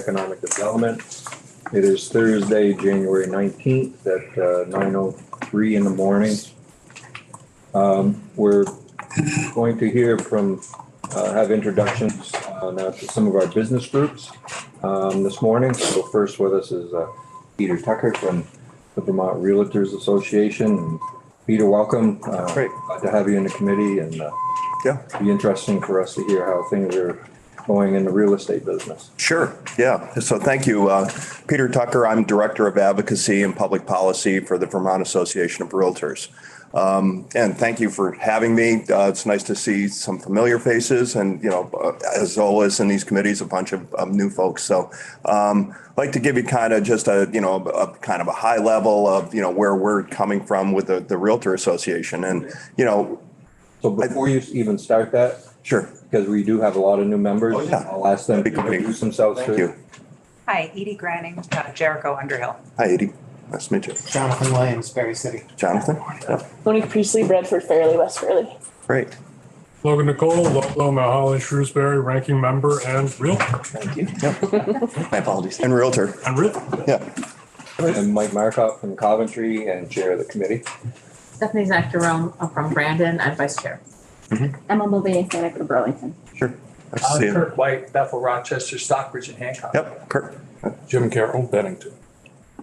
Economic Development. It is Thursday, January 19th at 9:03 in the morning. We're going to hear from, have introductions now to some of our business groups this morning. So first with us is Peter Tucker from the Vermont Realtors Association. And Peter, welcome. Great. Glad to have you in the committee, and be interesting for us to hear how things are going in the real estate business. Sure. Yeah. So thank you. Peter Tucker, I'm Director of Advocacy and Public Policy for the Vermont Association of Realtors. And thank you for having me. It's nice to see some familiar faces and, as always in these committees, a bunch of new folks. So I'd like to give you kind of just a kind of a high level of, where we're coming from with the Realtor Association. And, So before you even start that, sure. because we do have a lot of new members, I'll ask them to introduce themselves. Thank you. Hi, Edie Granning, Jericho Underhill. Hi, Edie. Nice to meet you. Jonathan Williams, Berry City. Jonathan? Yeah. Monique Priestley, Bradford Fairleigh, West Fairleigh. Great. Logan Nicole, Ludlow, Mount Holly, Shrewsbury, ranking member and realtor. Thank you. Yep. My apologies. And Realtor. And realtor. Yeah. And Mike Markoff from Coventry and Chair of the committee. Stephanie Zacharone from Brandon, I'm Vice Chair. Emma Mulvaney, Santa Cruz, Burlington. Sure. Nice to see you. Kirk White, Bethel, Rochester, Stockbridge, and Hancock. Yep. Kurt. Jim Carroll, Bennington.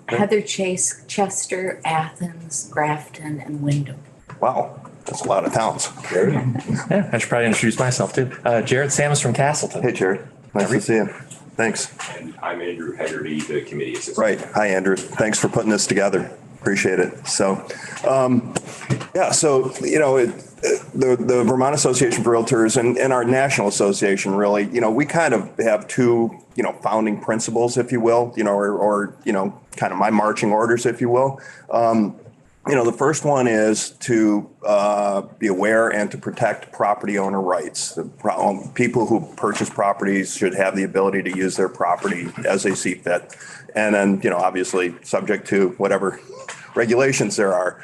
Heather Chase, Chester, Athens, Grafton, and Wyndham. Wow. That's a lot of towns. Yeah, I should probably introduce myself too. Jared Samus from Castleton. Hey, Jared. Nice to see you. Thanks. And I'm Andrew Hegarty, the committee assistant. Right. Hi, Andrew. Thanks for putting this together. Appreciate it. So, the Vermont Association for Realtors and our national association really, we kind of have two, founding principles, if you will, or kind of my marching orders, if you will. The first one is to be aware and to protect property owner rights. People who purchase properties should have the ability to use their property as they see fit. And then, obviously subject to whatever regulations there are.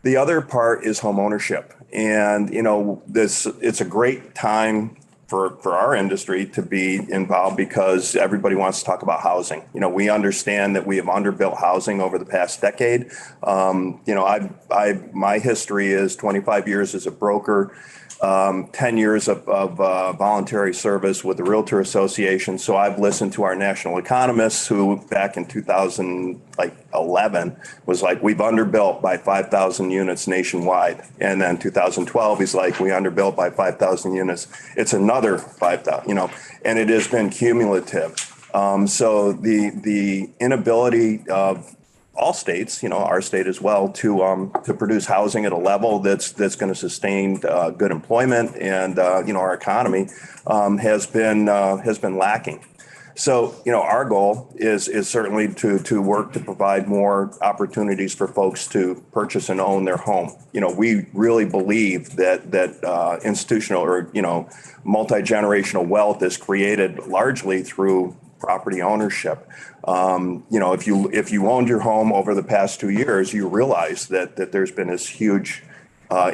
The other part is home ownership. And, it's a great time for our industry to be involved because everybody wants to talk about housing. We understand that we have underbuilt housing over the past decade. My history is 25 years as a broker, 10 years of voluntary service with the Realtor Association. So I've listened to our national economists who back in 2011 was like, we've underbuilt by 5,000 units nationwide. And then 2012, he's like, we underbuilt by 5,000 units. It's another 5,000, and it has been cumulative. So the inability of all states, our state as well, to produce housing at a level that's going to sustain good employment and our economy has been lacking. So our goal is certainly to work to provide more opportunities for folks to purchase and own their home. We really believe that institutional or multi-generational wealth is created largely through property ownership. If you owned your home over the past 2 years, you realize that there's been this huge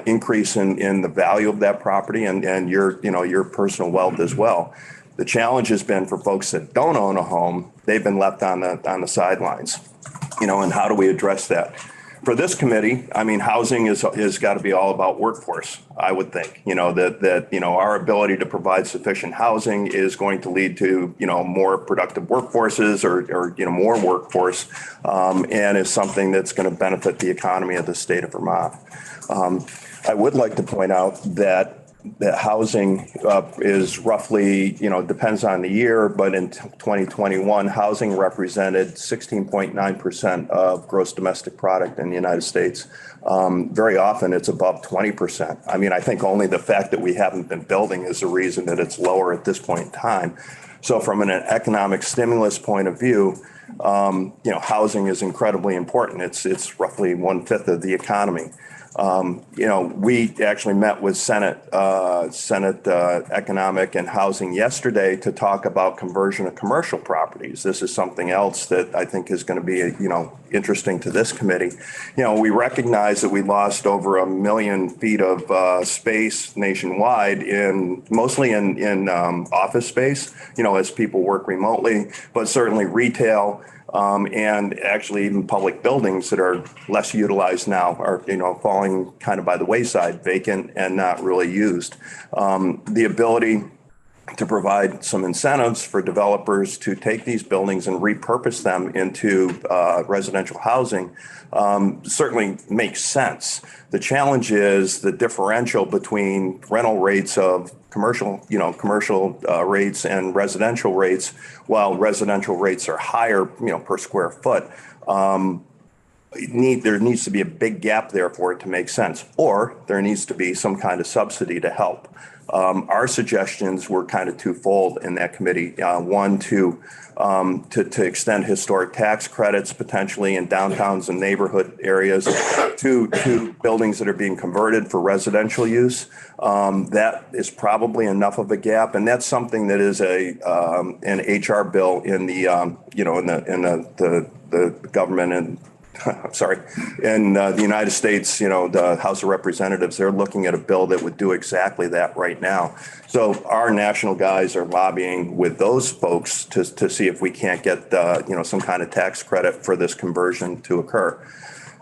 increase in the value of that property and your personal wealth as well. The challenge has been for folks that don't own a home, they've been left on the sidelines. And how do we address that? For this committee, housing is got to be all about workforce. I would think, that our ability to provide sufficient housing is going to lead to, more productive workforces or more workforce, and is something that's going to benefit the economy of the state of Vermont. I would like to point out that housing is roughly, depends on the year, but in 2021, housing represented 16.9% of gross domestic product in the United States. Very often it's above 20%. I think only the fact that we haven't been building is the reason that it's lower at this point in time. So from an economic stimulus point of view, housing is incredibly important. It's roughly 1/5 of the economy. We actually met with Senate Economic and Housing yesterday to talk about conversion of commercial properties. This is something else that I think is going to be, interesting to this committee. We recognize that we lost over 1 million feet of space nationwide mostly in office space, as people work remotely, but certainly retail. And actually even public buildings that are less utilized now are, falling kind of by the wayside, vacant and not really used. The ability to provide some incentives for developers to take these buildings and repurpose them into residential housing certainly makes sense. The challenge is the differential between rental rates of commercial rates and residential rates. While residential rates are higher, per square foot, there needs to be a big gap there for it to make sense, or there needs to be some kind of subsidy to help. Our suggestions were kind of twofold in that committee. One, to extend historic tax credits potentially in downtowns and neighborhood areas to buildings that are being converted for residential use. That is probably enough of a gap, and that's something that is an HR bill in the the government and. I'm sorry. In the United States, the House of Representatives, they're looking at a bill that would do exactly that right now. So our national guys are lobbying with those folks to see if we can't get, some kind of tax credit for this conversion to occur.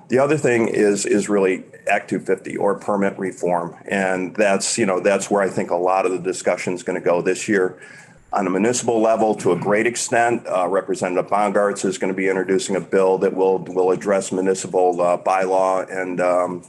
The other thing is really Act 250 or permit reform. And that's where I think a lot of the discussion is going to go this year. On a municipal level, to a great extent, Representative Bongartz is going to be introducing a bill that will address municipal bylaw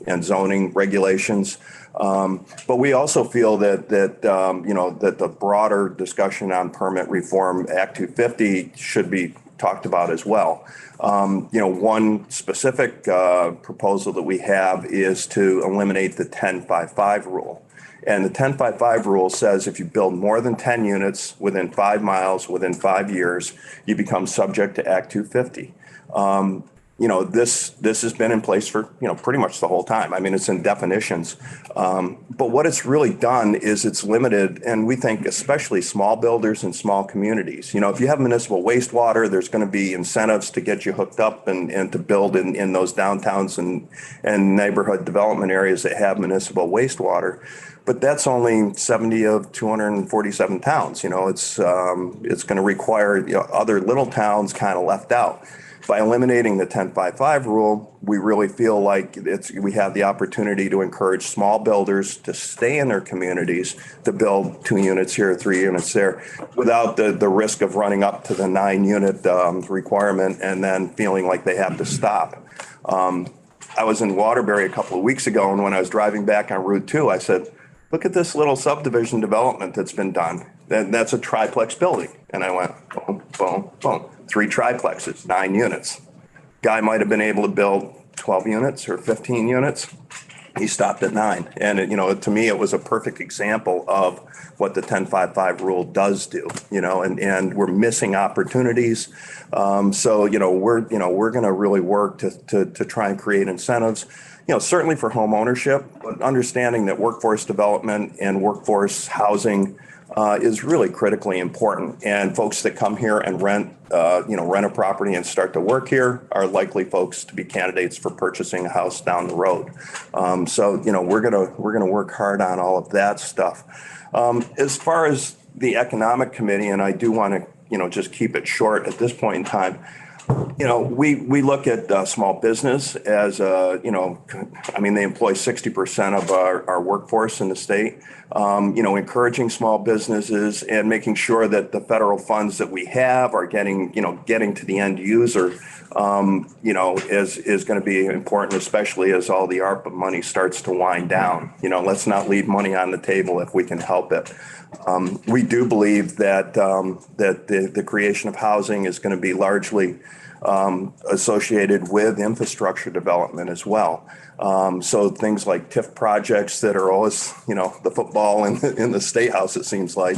and zoning regulations. But we also feel that the broader discussion on permit reform, Act 250, should be talked about as well. One specific proposal that we have is to eliminate the 10-5-5 rule. And the 10-5-5 rule says if you build more than 10 units within 5 miles within 5 years, you become subject to Act 250. This has been in place for, pretty much the whole time. I mean, it's in definitions. But what it's really done is it's limited, and we think especially small builders and small communities. If you have municipal wastewater, there's going to be incentives to get you hooked up and to build in those downtowns and neighborhood development areas that have municipal wastewater. But that's only 70 of 247 towns. It's going to require other little towns kind of left out. By eliminating the 10-5-5 rule, we really feel like we have the opportunity to encourage small builders to stay in their communities, to build 2 units here, 3 units there, without the risk of running up to the 9-unit requirement and then feeling like they have to stop. I was in Waterbury a couple of weeks ago, and when I was driving back on Route 2, I said, look at this little subdivision development that's been done. That's a triplex building. And I went, boom, boom, boom. 3 triplexes, 9 units. Guy might have been able to build 12 units or 15 units. He stopped at 9. And, to me, it was a perfect example of what the 10-5-5 rule does do, and we're missing opportunities. So, we're going to really work to try and create incentives, certainly for home ownership, but understanding that workforce development and workforce housing is really critically important. And folks that come here and rent a property and start to work here are likely folks to be candidates for purchasing a house down the road. So we're gonna work hard on all of that stuff. As far as the Economic Committee, and I do want to just keep it short at this point in time. We look at small business as they employ 60% of our workforce in the state. Encouraging small businesses and making sure that the federal funds that we have are getting to the end user, is going to be important, especially as all the ARPA money starts to wind down. Let's not leave money on the table if we can help it. We do believe that the creation of housing is going to be largely associated with infrastructure development as well. So things like TIF projects that are always, the football in the State House, it seems like,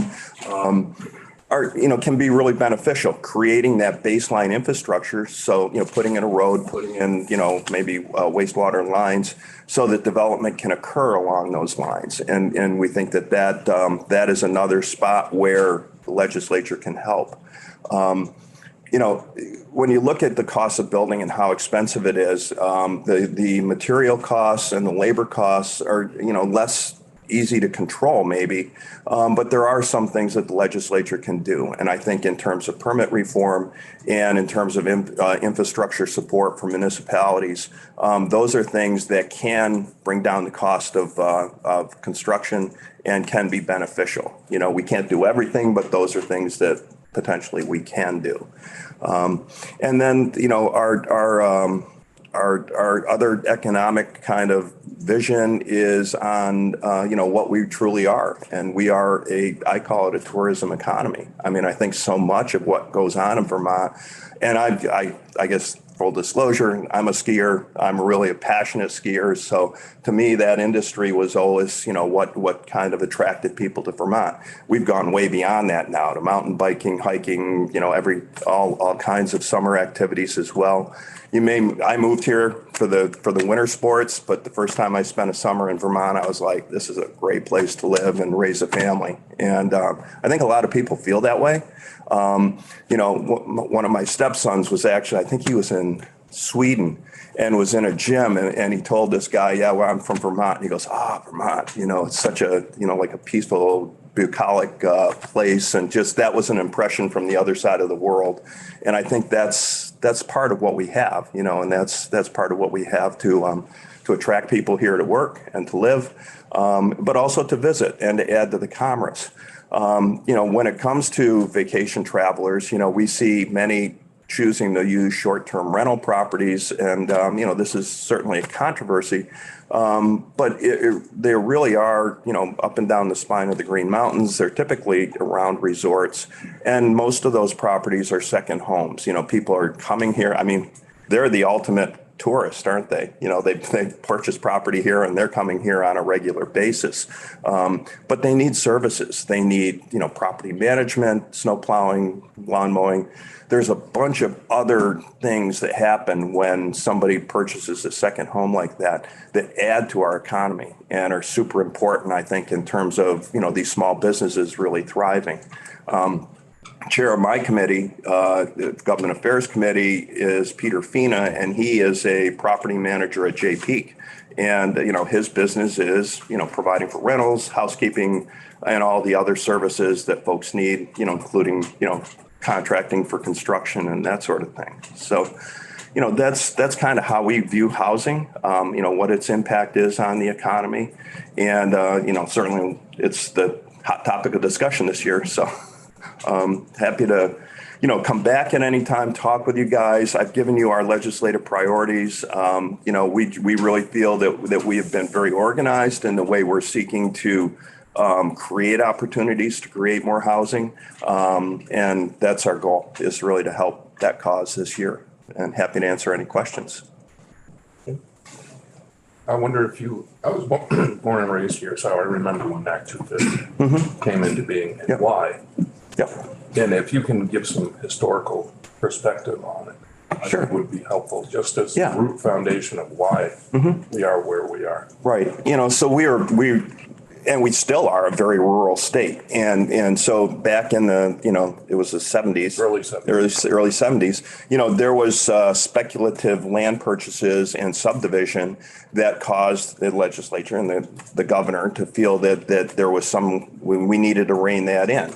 can be really beneficial, creating that baseline infrastructure. So, putting in a road, putting in, maybe wastewater lines so that development can occur along those lines. And we think that is another spot where the legislature can help. When you look at the cost of building and how expensive it is, the material costs and the labor costs are, less easy to control maybe, but there are some things that the legislature can do. And I think in terms of permit reform and in terms of infrastructure support for municipalities, those are things that can bring down the cost of construction and can be beneficial. We can't do everything, but those are things that potentially we can do. And then, our other economic kind of vision is on, what we truly are. And we are I call it a tourism economy. I mean, I think so much of what goes on in Vermont, and I guess full disclosure, I'm a skier. I'm really a passionate skier. So to me, that industry was always, what kind of attracted people to Vermont. We've gone way beyond that now to mountain biking, hiking, all kinds of summer activities as well. I moved here for the winter sports, but the first time I spent a summer in Vermont, I was like, this is a great place to live and raise a family. And I think a lot of people feel that way. One of my stepsons was actually, I think he was in Sweden and was in a gym and he told this guy, yeah, well, I'm from Vermont. And he goes, Vermont, it's such a, like a peaceful, bucolic place. And just that was an impression from the other side of the world. And I think that's part of what we have, and that's part of what we have to attract people here to work and to live, but also to visit and to add to the commerce. When it comes to vacation travelers, we see many choosing to use short-term rental properties. And, this is certainly a controversy, but they really are, up and down the spine of the Green Mountains. They're typically around resorts. And most of those properties are second homes. People are coming here. I mean, they're the ultimate tourists, aren't they? They purchase property here and they're coming here on a regular basis. But they need services. They need, property management, snow plowing, lawn mowing. There's a bunch of other things that happen when somebody purchases a second home like that add to our economy and are super important, I think, in terms of, these small businesses really thriving. Chair of my committee, the Government Affairs Committee, is Peter Fina, and he is a property manager at Jay Peak. And, his business is, providing for rentals, housekeeping, and all the other services that folks need, including, contracting for construction and that sort of thing. So, that's kind of how we view housing, what its impact is on the economy. And, certainly it's the hot topic of discussion this year. So happy to, come back at any time, talk with you guys. I've given you our legislative priorities. We really feel that we have been very organized in the way we're seeking to create opportunities to create more housing. And that's our goal, is really to help that cause this year. And happy to answer any questions. I wonder if I was born and raised here, so I remember when Act 250 came into being and why. Yep. And if you can give some historical perspective on it, I think would be helpful, just as the root foundation of why we are where we are. Right. So we still are a very rural state. And so back in the, it was the 70s. Early 70s, there was speculative land purchases and subdivision that caused the legislature and the governor to feel that there was we needed to rein that in.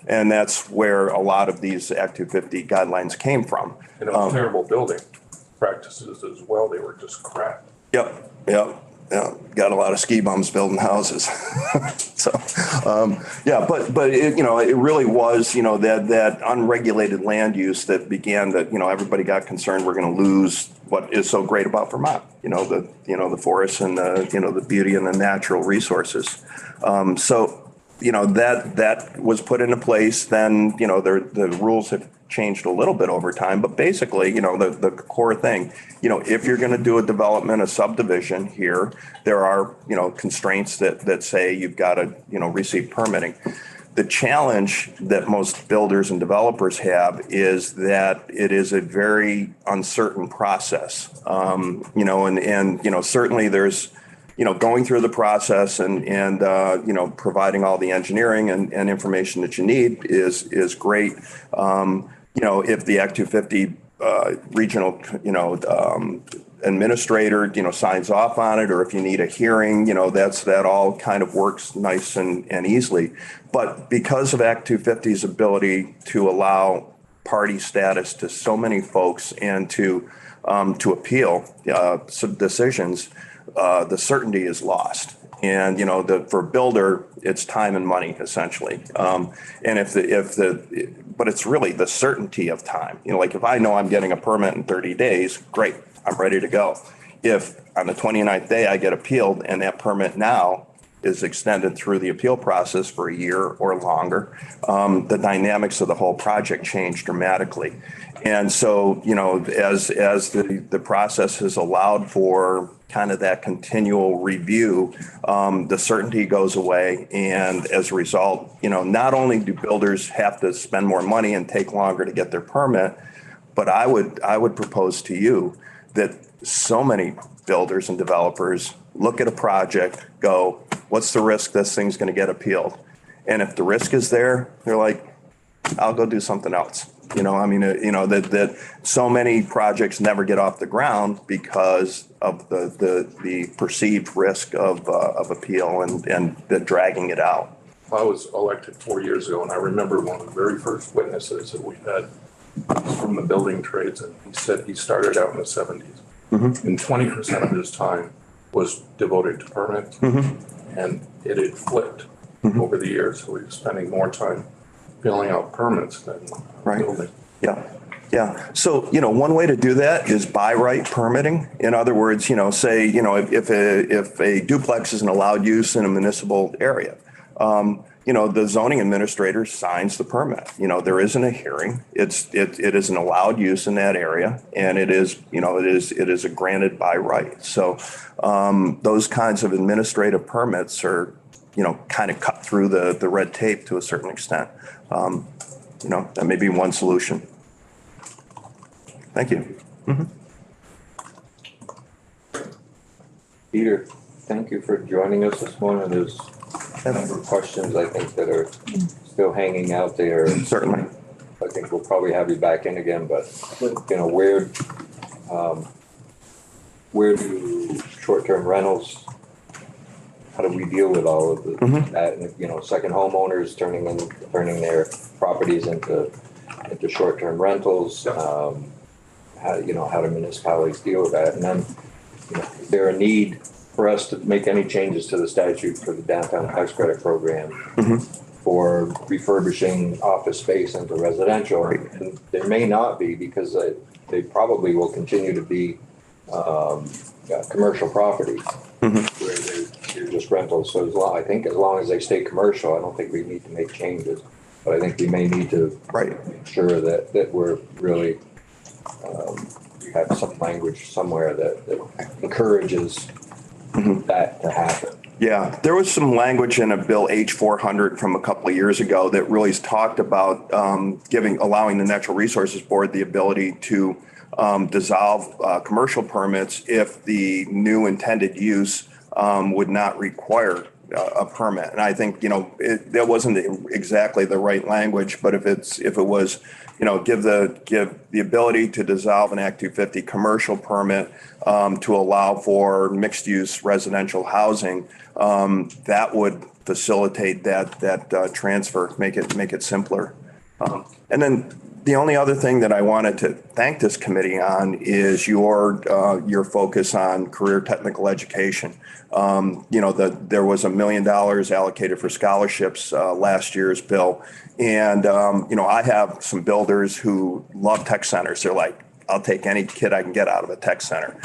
And that's where a lot of these Act 250 guidelines came from. And it was terrible building practices as well. They were just crap. Yep. Got a lot of ski bums building houses. So, but it really was, that unregulated land use that began that, everybody got concerned we're going to lose what is so great about Vermont, the forests and the beauty and the natural resources. That was put into place. Then, the rules have changed a little bit over time, but basically, the core thing, if you're going to do a development, a subdivision here, there are, constraints that say you've got to, receive permitting. The challenge that most builders and developers have is that it is a very uncertain process. Certainly there's, going through the process and providing all the engineering and information that you need is great. If the Act 250 regional, administrator, signs off on it, or if you need a hearing, that all kind of works nice and easily. But because of Act 250's ability to allow party status to so many folks and to appeal some decisions, the certainty is lost. And, for a builder, it's time and money essentially. But it's really the certainty of time. Like if I know I'm getting a permit in 30 days, great, I'm ready to go. If on the 29th day I get appealed and that permit now is extended through the appeal process for a year or longer, the dynamics of the whole project change dramatically. And so, as the process has allowed for kind of that continual review, the certainty goes away. And as a result, not only do builders have to spend more money and take longer to get their permit, but I would propose to you that so many builders and developers look at a project, go, what's the risk this thing's going to get appealed? And if the risk is there, they're like, I'll go do something else. That so many projects never get off the ground because of the perceived risk of appeal and the dragging it out. I was elected 4 years ago, and I remember one of the very first witnesses that we had from the building trades, and he said he started out in the 70s. Mm-hmm. And 20% of his time was devoted to permits, and it had flipped over the years. So he was spending more time filling out permits than building. Yeah. So, one way to do that is by right permitting. In other words, say, if a duplex is an allowed use in a municipal area, the zoning administrator signs the permit. There isn't a hearing. It is an allowed use in that area, and it is a granted by right. So those kinds of administrative permits are, kind of cut through the red tape to a certain extent. That may be one solution. Thank you. Peter, thank you for joining us this morning. There's a number of questions I think that are still hanging out there. Certainly. I think we'll probably have you back in again, but where do short-term rentals, how do we deal with all of that? Second homeowners turning their properties into short-term rentals. How do municipalities deal with that? And then, is there a need for us to make any changes to the statute for the downtown tax credit program for refurbishing office space into residential? And there may not be, because they probably will continue to be commercial properties where they're just rentals. So I think as long as they stay commercial, I don't think we need to make changes. But I think we may need to make sure that we're really we have some language somewhere that encourages that to happen. Yeah, there was some language in a bill H400 from a couple of years ago that really talked about allowing the Natural Resources Board the ability to dissolve commercial permits if the new intended use would not require a permit. And I think, that wasn't exactly the right language, but if it was, give the ability to dissolve an Act 250 commercial permit to allow for mixed use residential housing, that would facilitate that transfer, make it simpler. And then the only other thing that I wanted to thank this committee on is your focus on career technical education. There was $1 million allocated for scholarships last year's bill. And, I have some builders who love tech centers. They're like, I'll take any kid I can get out of a tech center.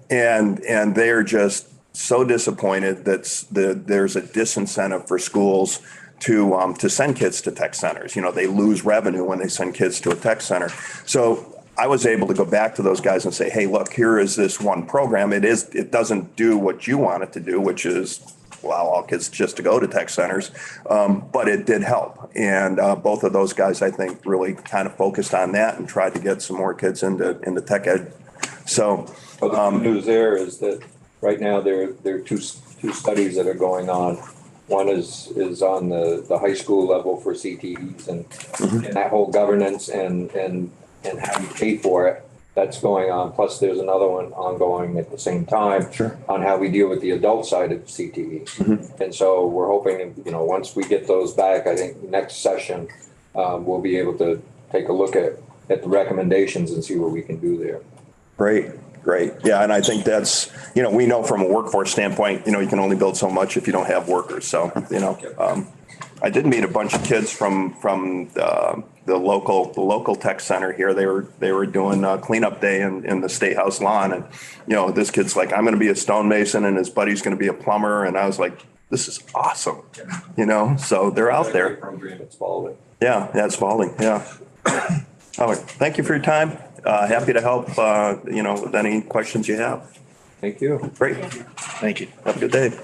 And they're just so disappointed that there's a disincentive for schools to send kids to tech centers. They lose revenue when they send kids to a tech center. So I was able to go back to those guys and say, hey, look, here is this one program. It doesn't do what you want it to do, which is allow all kids just to go to tech centers. But it did help. And both of those guys, I think, really kind of focused on that and tried to get some more kids into tech ed. So, Well, the good news there is that right now there are two studies that are going on. One is on the high school level for CTEs and that whole governance and how you pay for it. That's going on. Plus, there's another one ongoing at the same time on how we deal with the adult side of CTE. And so we're hoping, once we get those back, I think next session, we'll be able to take a look at the recommendations and see what we can do there. Great. Yeah. And I think that's, we know from a workforce standpoint, you can only build so much if you don't have workers. So, I did meet a bunch of kids from the local tech center here. They were doing a cleanup day in the State House lawn. And, this kid's like, I'm going to be a stonemason and his buddy's going to be a plumber. And I was like, this is awesome. So they're out there. Program at Spalding. Yeah. It's Spalding. Yeah. All right. Thank you for your time. Happy to help, with any questions you have. Thank you. Great. Thank you. Have a good day.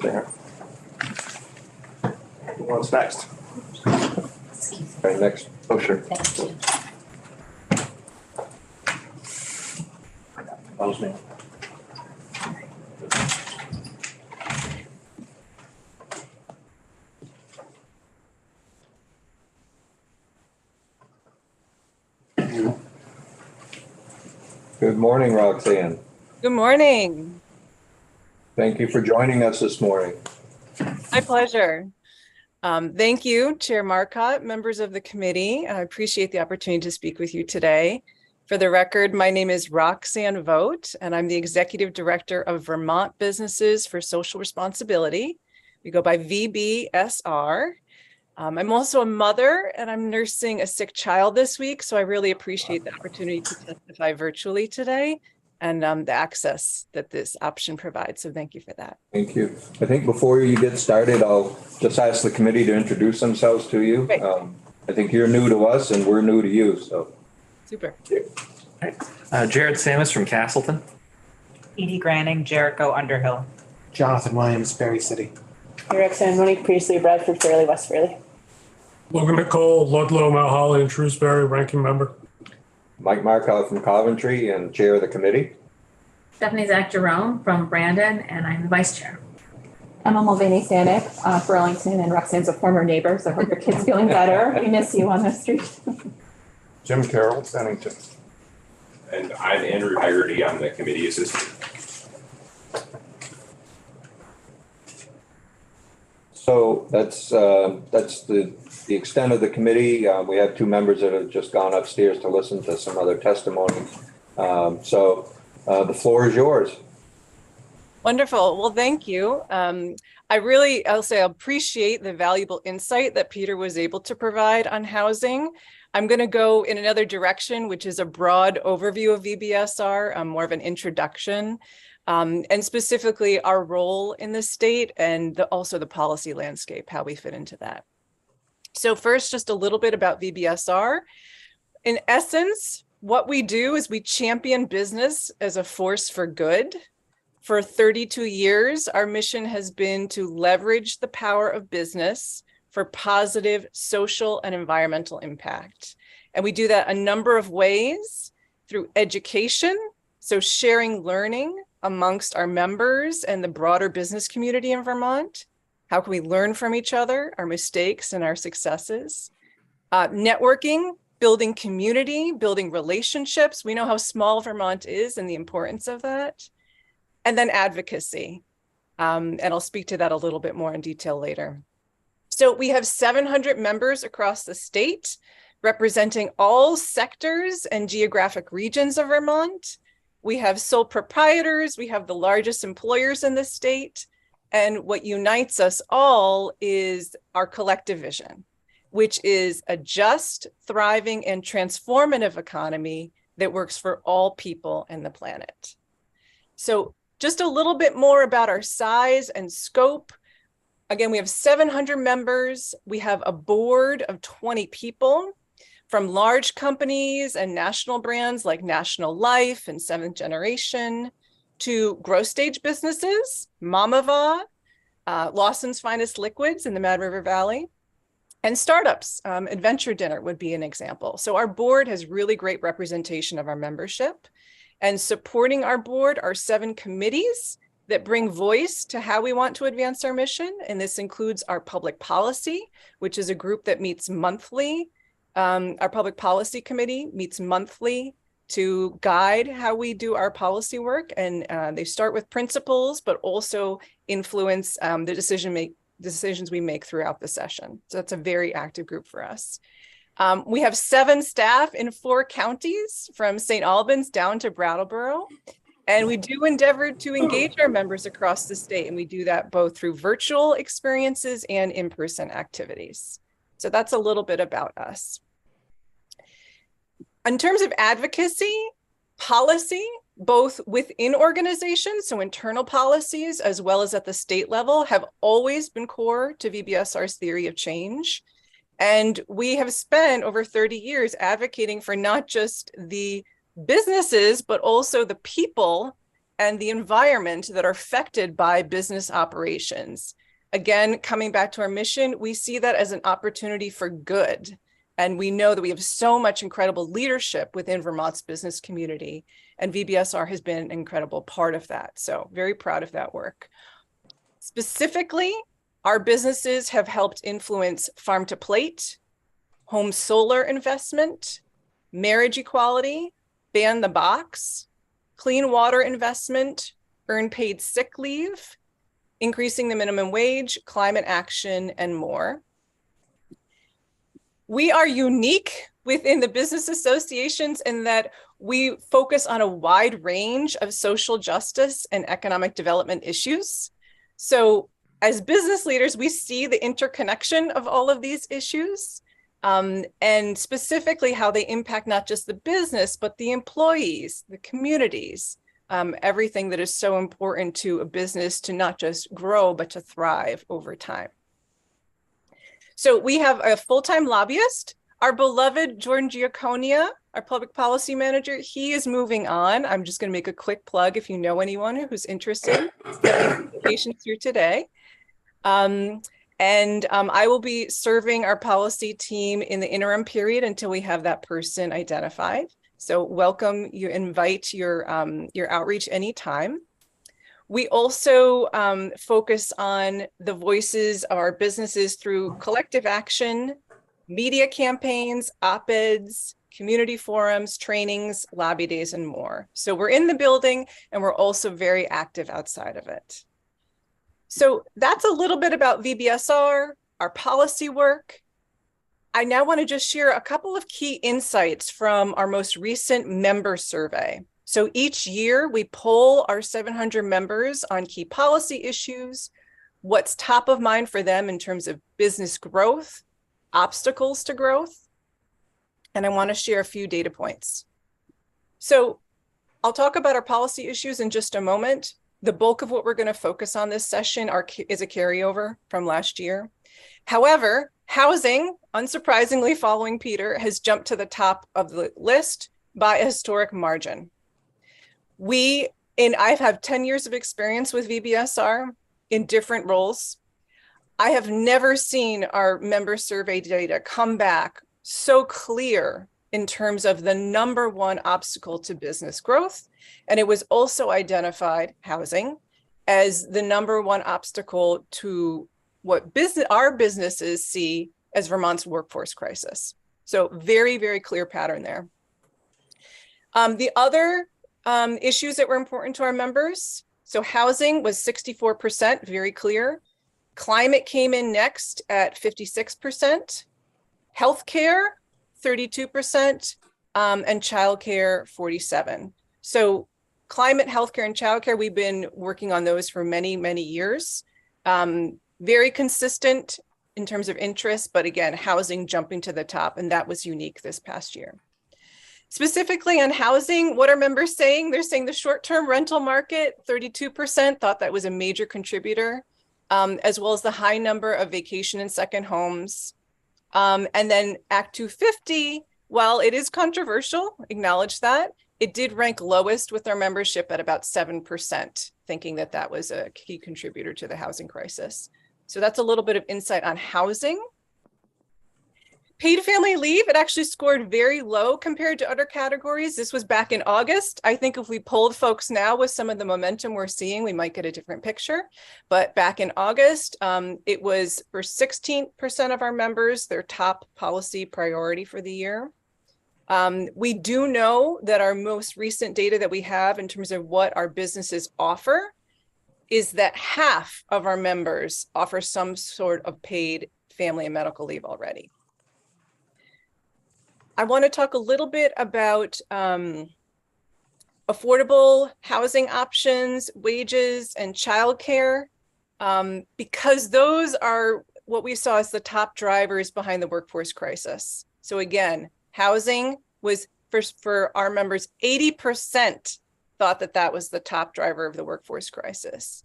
There. What's next? All right, next. Oh, sure. That was me. Good morning, Roxanne. Good morning. Thank you for joining us this morning. My pleasure. Thank you, Chair Marcotte, members of the committee. I appreciate the opportunity to speak with you today. For the record, my name is Roxanne Vogt, and I'm the Executive Director of Vermont Businesses for Social Responsibility. We go by VBSR. I'm also a mother, and I'm nursing a sick child this week, so I really appreciate the opportunity to testify virtually today and the access that this option provides. So thank you for that. Thank you. I think before you get started, I'll just ask the committee to introduce themselves to you. Great. I think you're new to us and we're new to you, so. Super. Jared Samus from Castleton. Edie Granning, Jericho Underhill. Jonathan Williams, Berry City. Roxanne Monique Priestley, Bradford, Fairleigh, West Fairleigh. Logan Nicole, Ludlow, Mount Holly, and Shrewsbury, ranking member. Mike Markov from Coventry and chair of the committee. Stephanie Zach Jerome from Brandon, and I'm the vice chair. Emma Mulvaney Stanek, Burlington, and Roxanne's a former neighbor, so I hope your kid's feeling better. We miss you on the street. Jim Carroll, Bennington. And I'm Andrew Haggerty. I'm the committee assistant. So that's the extent of the committee. We have two members that have just gone upstairs to listen to some other testimony. So the floor is yours. Wonderful. Well, thank you. I'll say I appreciate the valuable insight that Peter was able to provide on housing. I'm going to go in another direction, which is a broad overview of VBSR, more of an introduction, and specifically our role in the state and also the policy landscape, how we fit into that. So first, just a little bit about VBSR. In essence, what we do is we champion business as a force for good. For 32 years, our mission has been to leverage the power of business for positive social and environmental impact. And we do that a number of ways: through education, so sharing learning amongst our members and the broader business community in Vermont. How can we learn from each other, our mistakes and our successes? Networking, building community, building relationships. We know how small Vermont is and the importance of that. And then advocacy. And I'll speak to that a little bit more in detail later. So we have 700 members across the state, representing all sectors and geographic regions of Vermont. We have sole proprietors, we have the largest employers in the state, and what unites us all is our collective vision, which is a just, thriving, and transformative economy that works for all people and the planet. So just a little bit more about our size and scope. Again, we have 700 members. We have a board of 20 people from large companies and national brands like National Life and Seventh Generation. to growth stage businesses, Mamava, Lawson's Finest Liquids in the Mad River Valley, and startups. Adventure Dinner would be an example. So our board has really great representation of our membership, and supporting our board are 7 committees that bring voice to how we want to advance our mission. And this includes our public policy, which is a group that meets monthly. Our public policy committee meets monthly to guide how we do our policy work. And they start with principles, but also influence the decisions we make throughout the session. So that's a very active group for us. We have 7 staff in 4 counties, from St. Albans down to Brattleboro. And we do endeavor to engage our members across the state. And we do that both through virtual experiences and in-person activities. So that's a little bit about us. In terms of advocacy, policy, both within organizations, so internal policies, as well as at the state level, have always been core to VBSR's theory of change. And we have spent over 30 years advocating for not just the businesses, but also the people and the environment that are affected by business operations. Again, coming back to our mission, we see that as an opportunity for good. And we know that we have so much incredible leadership within Vermont's business community, and VBSR has been an incredible part of that. So very proud of that work. Specifically, our businesses have helped influence farm to plate, home solar investment, marriage equality, ban the box, clean water investment, earn paid sick leave, increasing the minimum wage, climate action, and more. We are unique within the business associations in that we focus on a wide range of social justice and economic development issues. So as business leaders, we see the interconnection of all of these issues, and specifically how they impact not just the business, but the employees, the communities, everything that is so important to a business to not just grow, but to thrive over time. So we have a full-time lobbyist, our beloved Jordan Giaconia, our public policy manager. He is moving on. I'm just going to make a quick plug if you know anyone who's interested. Patients here today. I will be serving our policy team in the interim period until we have that person identified. So welcome, you invite your outreach anytime. We also focus on the voices of our businesses through collective action, media campaigns, op-eds, community forums, trainings, lobby days, and more. So we're in the building, and we're also very active outside of it. So that's a little bit about VBSR, our policy work. I now want to just share a couple of key insights from our most recent member survey. So each year we poll our 700 members on key policy issues, what's top of mind for them in terms of business growth, obstacles to growth, and I want to share a few data points. So I'll talk about our policy issues in just a moment. The bulk of what we're going to focus on this session is a carryover from last year. However, housing, unsurprisingly following Peter, has jumped to the top of the list by a historic margin. I've had 10 years of experience with VBSR in different roles. I have never seen our member survey data come back so clear in terms of the #1 obstacle to business growth. And it was also identified, housing, as the #1 obstacle to what our businesses see as Vermont's workforce crisis. So very, very clear pattern there. The other issues that were important to our members, so housing was 64%, very clear. Climate came in next at 56%. Healthcare, 32%, and childcare, 47%. So climate, healthcare, and childcare, we've been working on those for many, many years. Very consistent in terms of interest, but again, housing jumping to the top, and that was unique this past year. Specifically on housing, what are members saying? They're saying the short-term rental market, 32%, thought that was a major contributor, as well as the high number of vacation and second homes. And then Act 250, while it is controversial, acknowledge that, It did rank lowest with our membership at about 7%, thinking that that was a key contributor to the housing crisis. So that's a little bit of insight on housing. Paid family leave, it actually scored very low compared to other categories. This was back in August. I think if we polled folks now with some of the momentum we're seeing, we might get a different picture. But back in August, it was for 16% of our members, their top policy priority for the year. We do know that our most recent data that we have in terms of what our businesses offer is that half of our members offer some sort of paid family and medical leave already. I want to talk a little bit about affordable housing options, wages, and childcare, because those are what we saw as the top drivers behind the workforce crisis. So again, housing was for our members, 80% thought that that was the top driver of the workforce crisis.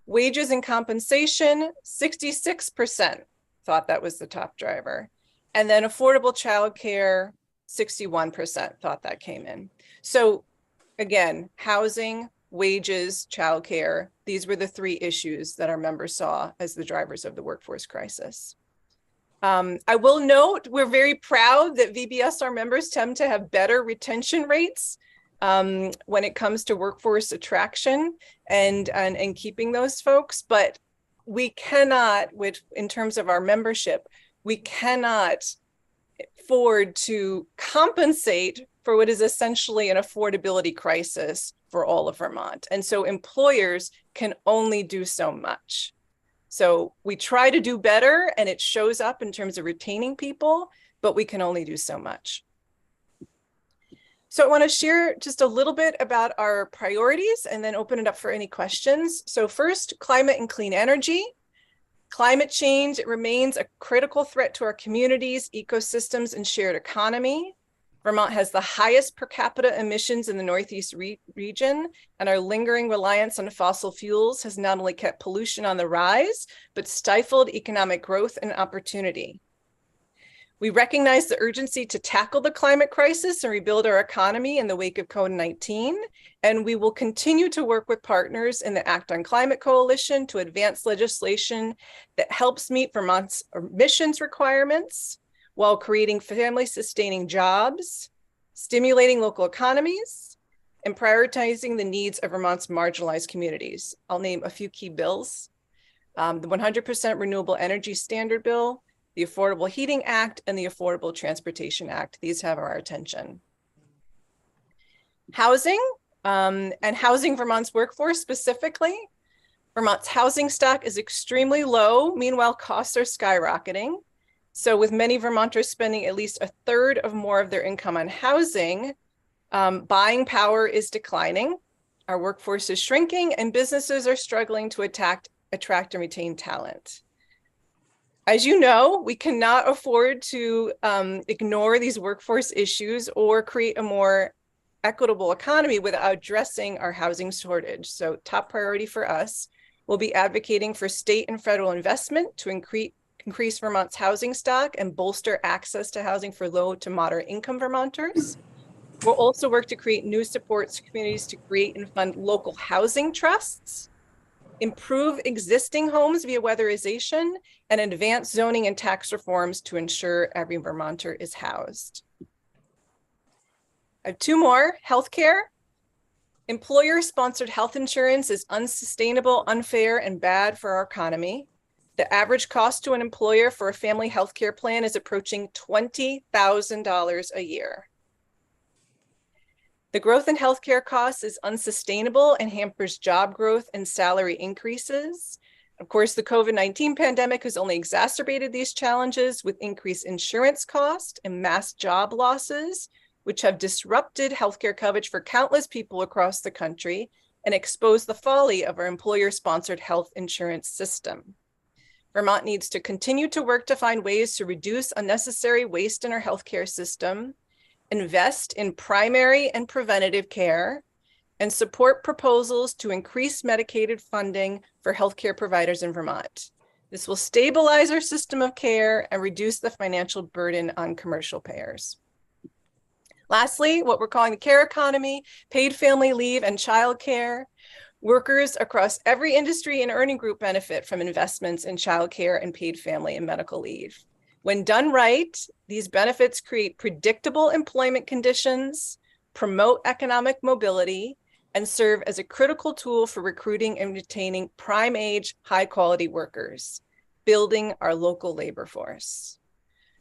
Wages and compensation, 66% thought that was the top driver. And then affordable childcare, 61% thought that came in. So again, housing, wages, childcare, these were the three issues that our members saw as the drivers of the workforce crisis. I will note, we're very proud that VBS, our members, tend to have better retention rates when it comes to workforce attraction and keeping those folks. But we cannot, in terms of our membership, we cannot afford to compensate for what is essentially an affordability crisis for all of Vermont. And so employers can only do so much. So we try to do better and it shows up in terms of retaining people, but we can only do so much. So I want to share just a little bit about our priorities and then open it up for any questions. So first, climate and clean energy. Climate change, it remains a critical threat to our communities, ecosystems, and shared economy. Vermont has the highest per capita emissions in the Northeast region, and our lingering reliance on fossil fuels has not only kept pollution on the rise, but stifled economic growth and opportunity. We recognize the urgency to tackle the climate crisis and rebuild our economy in the wake of COVID-19, and we will continue to work with partners in the Act on Climate Coalition to advance legislation that helps meet Vermont's emissions requirements while creating family-sustaining jobs, stimulating local economies, and prioritizing the needs of Vermont's marginalized communities. I'll name a few key bills. The 100% Renewable Energy Standard Bill, the Affordable Heating Act, and the Affordable Transportation Act. These have our attention. Housing, and housing Vermont's workforce specifically. Vermont's housing stock is extremely low. Meanwhile, costs are skyrocketing. So with many Vermonters spending at least a third of more of their income on housing, buying power is declining. Our workforce is shrinking and businesses are struggling to attract and retain talent. As you know, we cannot afford to ignore these workforce issues or create a more equitable economy without addressing our housing shortage. So top priority for us will be advocating for state and federal investment to increase Vermont's housing stock and bolster access to housing for low to moderate income Vermonters. We'll also work to create new supports to communities to create and fund local housing trusts, improve existing homes via weatherization, and advance zoning and tax reforms to ensure every Vermonter is housed. I have two more. Healthcare. Employer-sponsored health insurance is unsustainable, unfair, and bad for our economy. The average cost to an employer for a family healthcare plan is approaching $20,000 a year. The growth in healthcare costs is unsustainable and hampers job growth and salary increases. Of course, the COVID-19 pandemic has only exacerbated these challenges with increased insurance costs and mass job losses, which have disrupted healthcare coverage for countless people across the country and exposed the folly of our employer-sponsored health insurance system. Vermont needs to continue to work to find ways to reduce unnecessary waste in our healthcare system, invest in primary and preventative care, and support proposals to increase Medicaid funding for healthcare providers in Vermont. This will stabilize our system of care and reduce the financial burden on commercial payers. Lastly, what we're calling the care economy, paid family leave and childcare. Workers across every industry and earning group benefit from investments in childcare and paid family and medical leave. When done right, these benefits create predictable employment conditions, promote economic mobility, and serve as a critical tool for recruiting and retaining prime age, high quality workers, building our local labor force.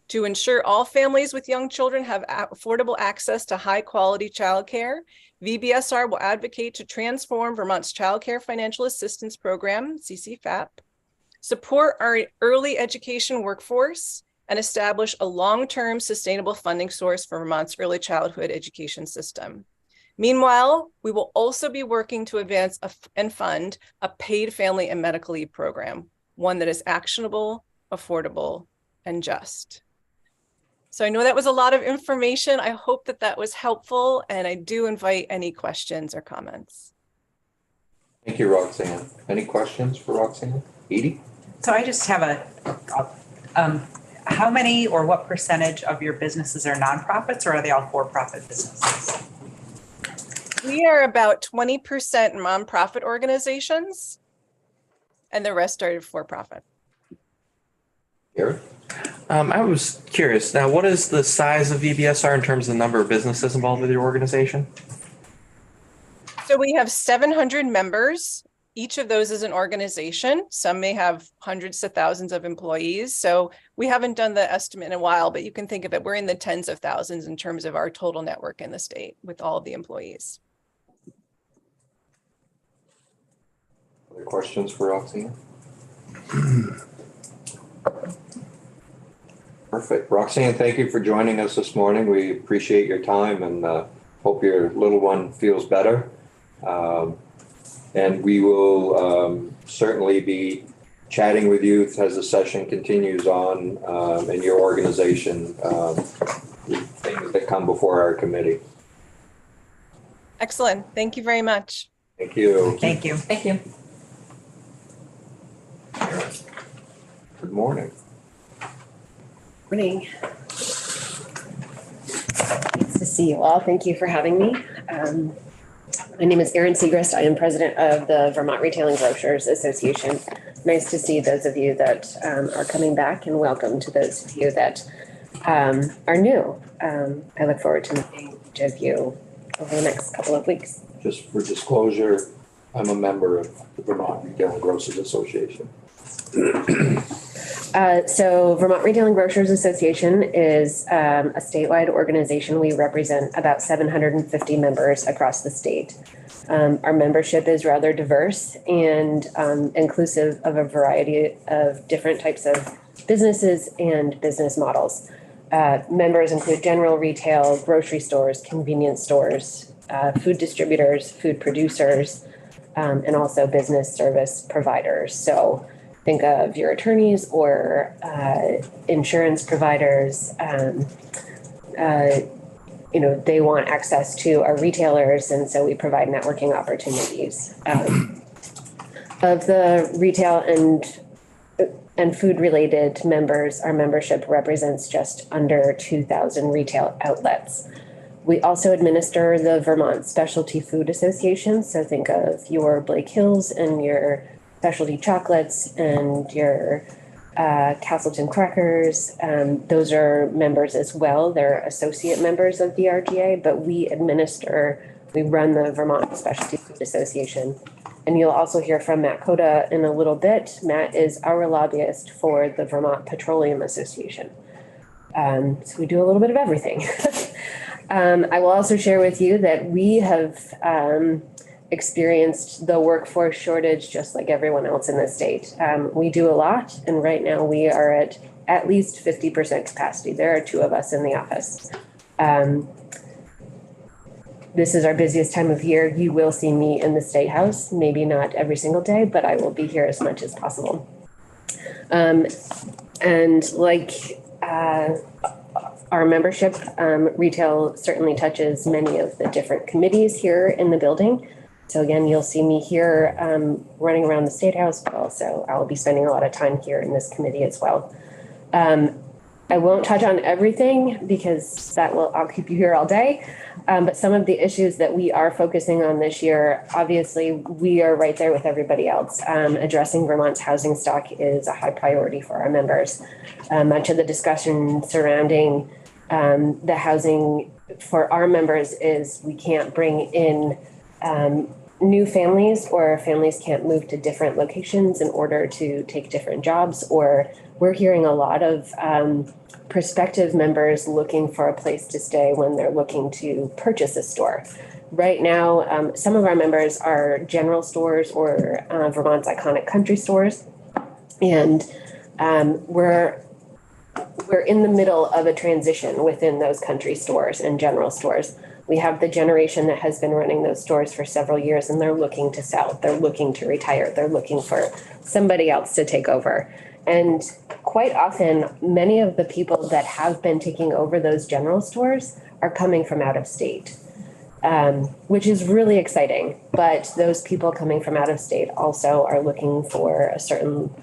To ensure all families with young children have affordable access to high quality childcare, VBSR will advocate to transform Vermont's Child Care Financial Assistance Program, CCFAP, support our early education workforce, and establish a long-term sustainable funding source for Vermont's early childhood education system. Meanwhile, we will also be working to advance and fund a paid family and medical leave program, one that is actionable, affordable, and just. So I know that was a lot of information. I hope that that was helpful, and I do invite any questions or comments. Thank you, Roxanne. Any questions for Roxanne? Edie? So I just have how many or what percentage of your businesses are nonprofits, or are they all for-profit businesses? We are about 20% nonprofit organizations, and the rest are for-profit. Eric? I was curious. Now, what is the size of VBSR in terms of the number of businesses involved with your organization? So we have 700 members. Each of those is an organization. Some may have hundreds to thousands of employees. So we haven't done the estimate in a while, but you can think of it, we're in the tens of thousands in terms of our total network in the state with all of the employees. Other questions for Roxanne? Perfect. Roxanne, thank you for joining us this morning. We appreciate your time and hope your little one feels better. And we will certainly be chatting with you as the session continues on in your organization, things that come before our committee. Excellent. Thank you very much. Thank you. Thank you. Thank you. Good morning. Morning. Nice to see you all. Thank you for having me. My name is Erin Segrist. I am president of the Vermont Retailing Grocers Association. Nice to see those of you that are coming back, and welcome to those of you that are new. I look forward to meeting each of you over the next couple of weeks. Just for disclosure, I'm a member of the Vermont Retailing Grocers Association. So Vermont Retailing Grocers Association is a statewide organization. We represent about 750 members across the state. Our membership is rather diverse and inclusive of a variety of different types of businesses and business models. Members include general retail, grocery stores, convenience stores, food distributors, food producers, and also business service providers. So think of your attorneys or insurance providers. They want access to our retailers, and so we provide networking opportunities. Of the retail and food related members, our membership represents just under 2,000 retail outlets. We also administer the Vermont Specialty Food Association. So think of your Blake Hills and your specialty chocolates and your Castleton crackers. Those are members as well. They're associate members of the RTA, but we run the Vermont Specialty Food Association. And you'll also hear from Matt Coda in a little bit. Matt is our lobbyist for the Vermont Petroleum Association. So we do a little bit of everything. I will also share with you that we have experienced the workforce shortage just like everyone else in the state. We do a lot, and right now we are at least 50% capacity. There are two of us in the office. This is our busiest time of year. You will see me in the State House, maybe not every single day, but I will be here as much as possible. And like our membership, retail certainly touches many of the different committees here in the building. So again, you'll see me here running around the State House, but also I'll be spending a lot of time here in this committee as well. I won't touch on everything because I'll keep you here all day. But some of the issues that we are focusing on this year, obviously, we are right there with everybody else. Addressing Vermont's housing stock is a high priority for our members. Much of the discussion surrounding the housing for our members is we can't bring in new families, or families can't move to different locations in order to take different jobs, or we're hearing a lot of prospective members looking for a place to stay when they're looking to purchase a store. Right now, some of our members are general stores or Vermont's iconic country stores. And we're in the middle of a transition within those country stores and general stores. We have the generation that has been running those stores for several years, and they're looking to sell. They're looking to retire. They're looking for somebody else to take over. And quite often, many of the people that have been taking over those general stores are coming from out of state, which is really exciting. But those people coming from out of state also are looking for a certain,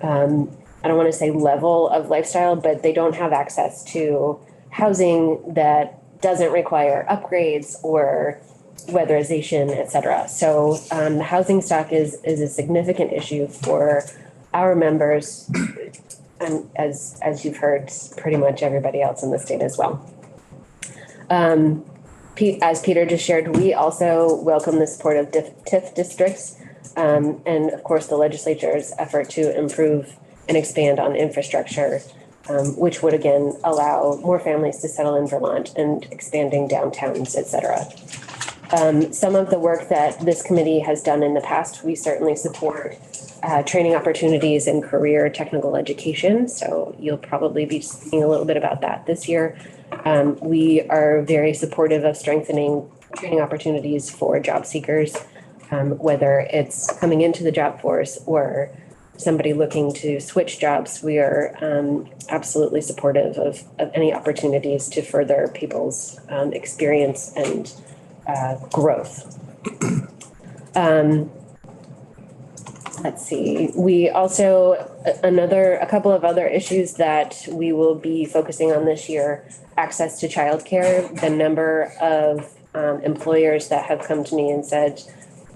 I don't want to say level of lifestyle, but they don't have access to housing that doesn't require upgrades or weatherization, et cetera. So the housing stock is a significant issue for our members, and as you've heard, pretty much everybody else in the state as well. As Peter just shared, we also welcome the support of TIF districts, and of course the legislature's effort to improve and expand on infrastructure, which would again allow more families to settle in Vermont and expanding downtowns, et cetera. Some of the work that this committee has done in the past, we certainly support training opportunities in career technical education. So you'll probably be seeing a little bit about that this year. We are very supportive of strengthening training opportunities for job seekers, whether it's coming into the job force or somebody looking to switch jobs. We are absolutely supportive of any opportunities to further people's experience and growth. Let's see. We also, a couple of other issues that we will be focusing on this year: access to childcare. The number of employers that have come to me and said,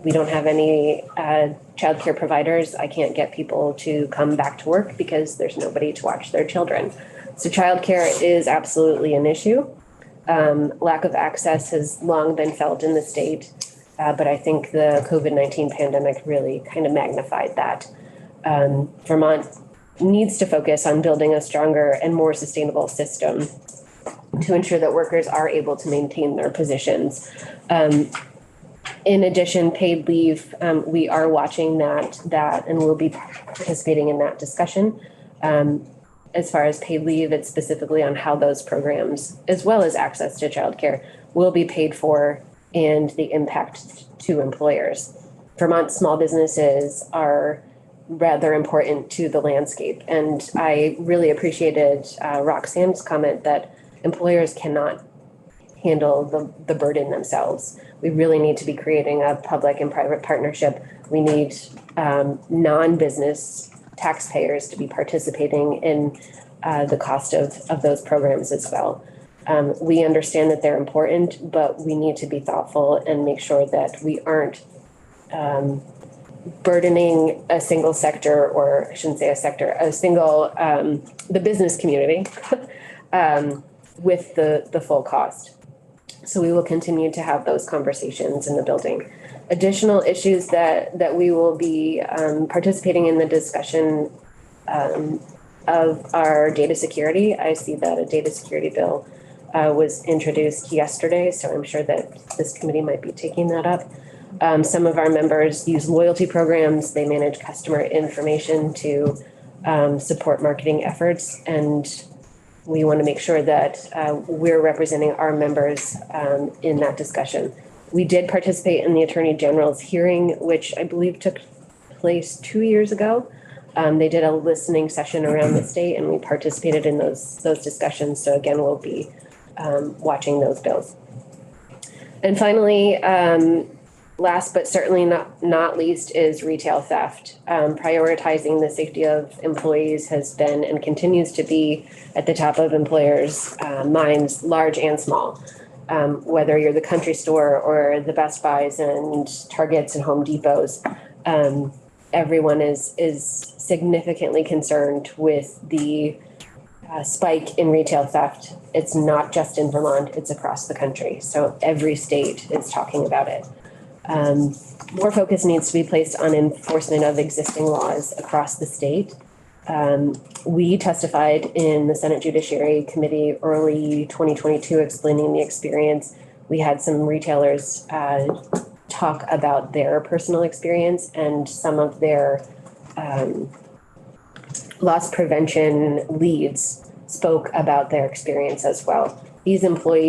we don't have any childcare providers. I can't get people to come back to work because there's nobody to watch their children. So childcare is absolutely an issue. Lack of access has long been felt in the state. But I think the COVID-19 pandemic really kind of magnified that. Vermont needs to focus on building a stronger and more sustainable system to ensure that workers are able to maintain their positions. In addition, paid leave, we are watching that and we'll be participating in that discussion. As far as paid leave, it's specifically on how those programs, as well as access to childcare, will be paid for and the impact to employers. Vermont small businesses are rather important to the landscape. And I really appreciated Roxanne's comment that employers cannot handle the burden themselves. We really need to be creating a public and private partnership. We need non-business taxpayers to be participating in the cost of those programs as well. We understand that they're important, but we need to be thoughtful and make sure that we aren't burdening a single sector, or I shouldn't say a sector, the business community with the full cost. So we will continue to have those conversations in the building. Additional issues that we will be participating in the discussion of our data security. I see that a data security bill was introduced yesterday, so I'm sure that this committee might be taking that up. Some of our members use loyalty programs. They manage customer information to support marketing efforts, and we want to make sure that we're representing our members in that discussion. We did participate in the Attorney General's hearing, which I believe took place 2 years ago. They did a listening session around the state, and we participated in those discussions. So again, we'll be watching those bills. And finally, last but certainly not least is retail theft. Prioritizing the safety of employees has been and continues to be at the top of employers' minds, large and small. Whether you're the country store or the Best Buys and Targets and Home Depots, everyone is significantly concerned with the spike in retail theft. It's not just in Vermont, it's across the country. So every state is talking about it. More focus needs to be placed on enforcement of existing laws across the state. We testified in the Senate Judiciary Committee early 2022 explaining the experience. We had some retailers talk about their personal experience and some of their loss prevention leads spoke about their experience as well.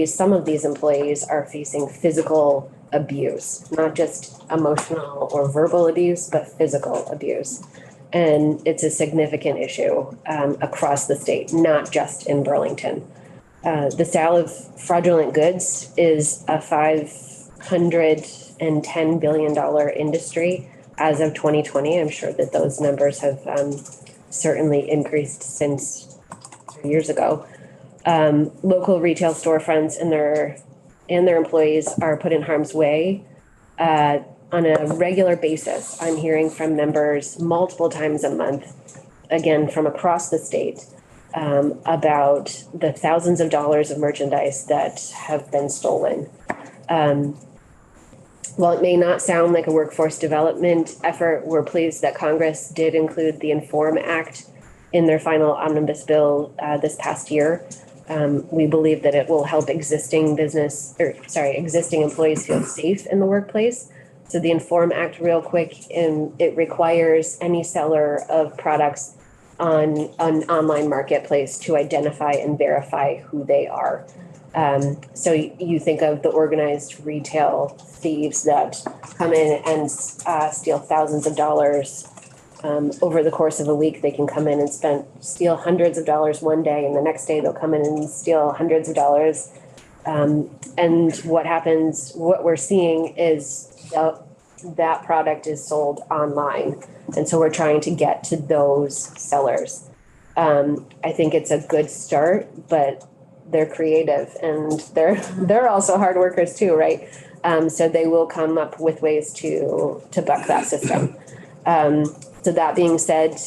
Some of these employees are facing physical abuse, not just emotional or verbal abuse, but physical abuse. And it's a significant issue across the state, not just in Burlington. The sale of fraudulent goods is a $510 billion industry as of 2020. I'm sure that those numbers have certainly increased since 2 years ago. Local retail storefronts and their employees are put in harm's way on a regular basis. I'm hearing from members multiple times a month, again, from across the state, about the thousands of dollars of merchandise that have been stolen. While it may not sound like a workforce development effort, we're pleased that Congress did include the INFORM Act in their final omnibus bill this past year. We believe that it will help existing employees feel safe in the workplace. So the INFORM Act, real quick, it requires any seller of products on an online marketplace to identify and verify who they are. So you think of the organized retail thieves that come in and steal thousands of dollars. Over the course of a week, they can come in and steal hundreds of dollars one day, and the next day they'll come in and steal hundreds of dollars. And what we're seeing is that product is sold online. And so we're trying to get to those sellers. I think it's a good start, but they're creative and they're also hard workers too, right? So they will come up with ways to buck that system. So that being said,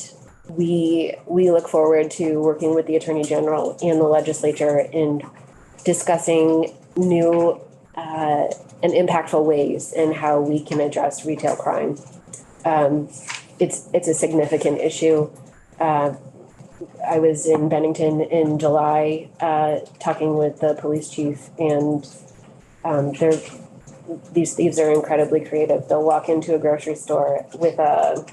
we look forward to working with the Attorney General and the legislature in discussing new and impactful ways in how we can address retail crime. It's a significant issue. I was in Bennington in July talking with the police chief, and these thieves are incredibly creative. They'll walk into a grocery store with a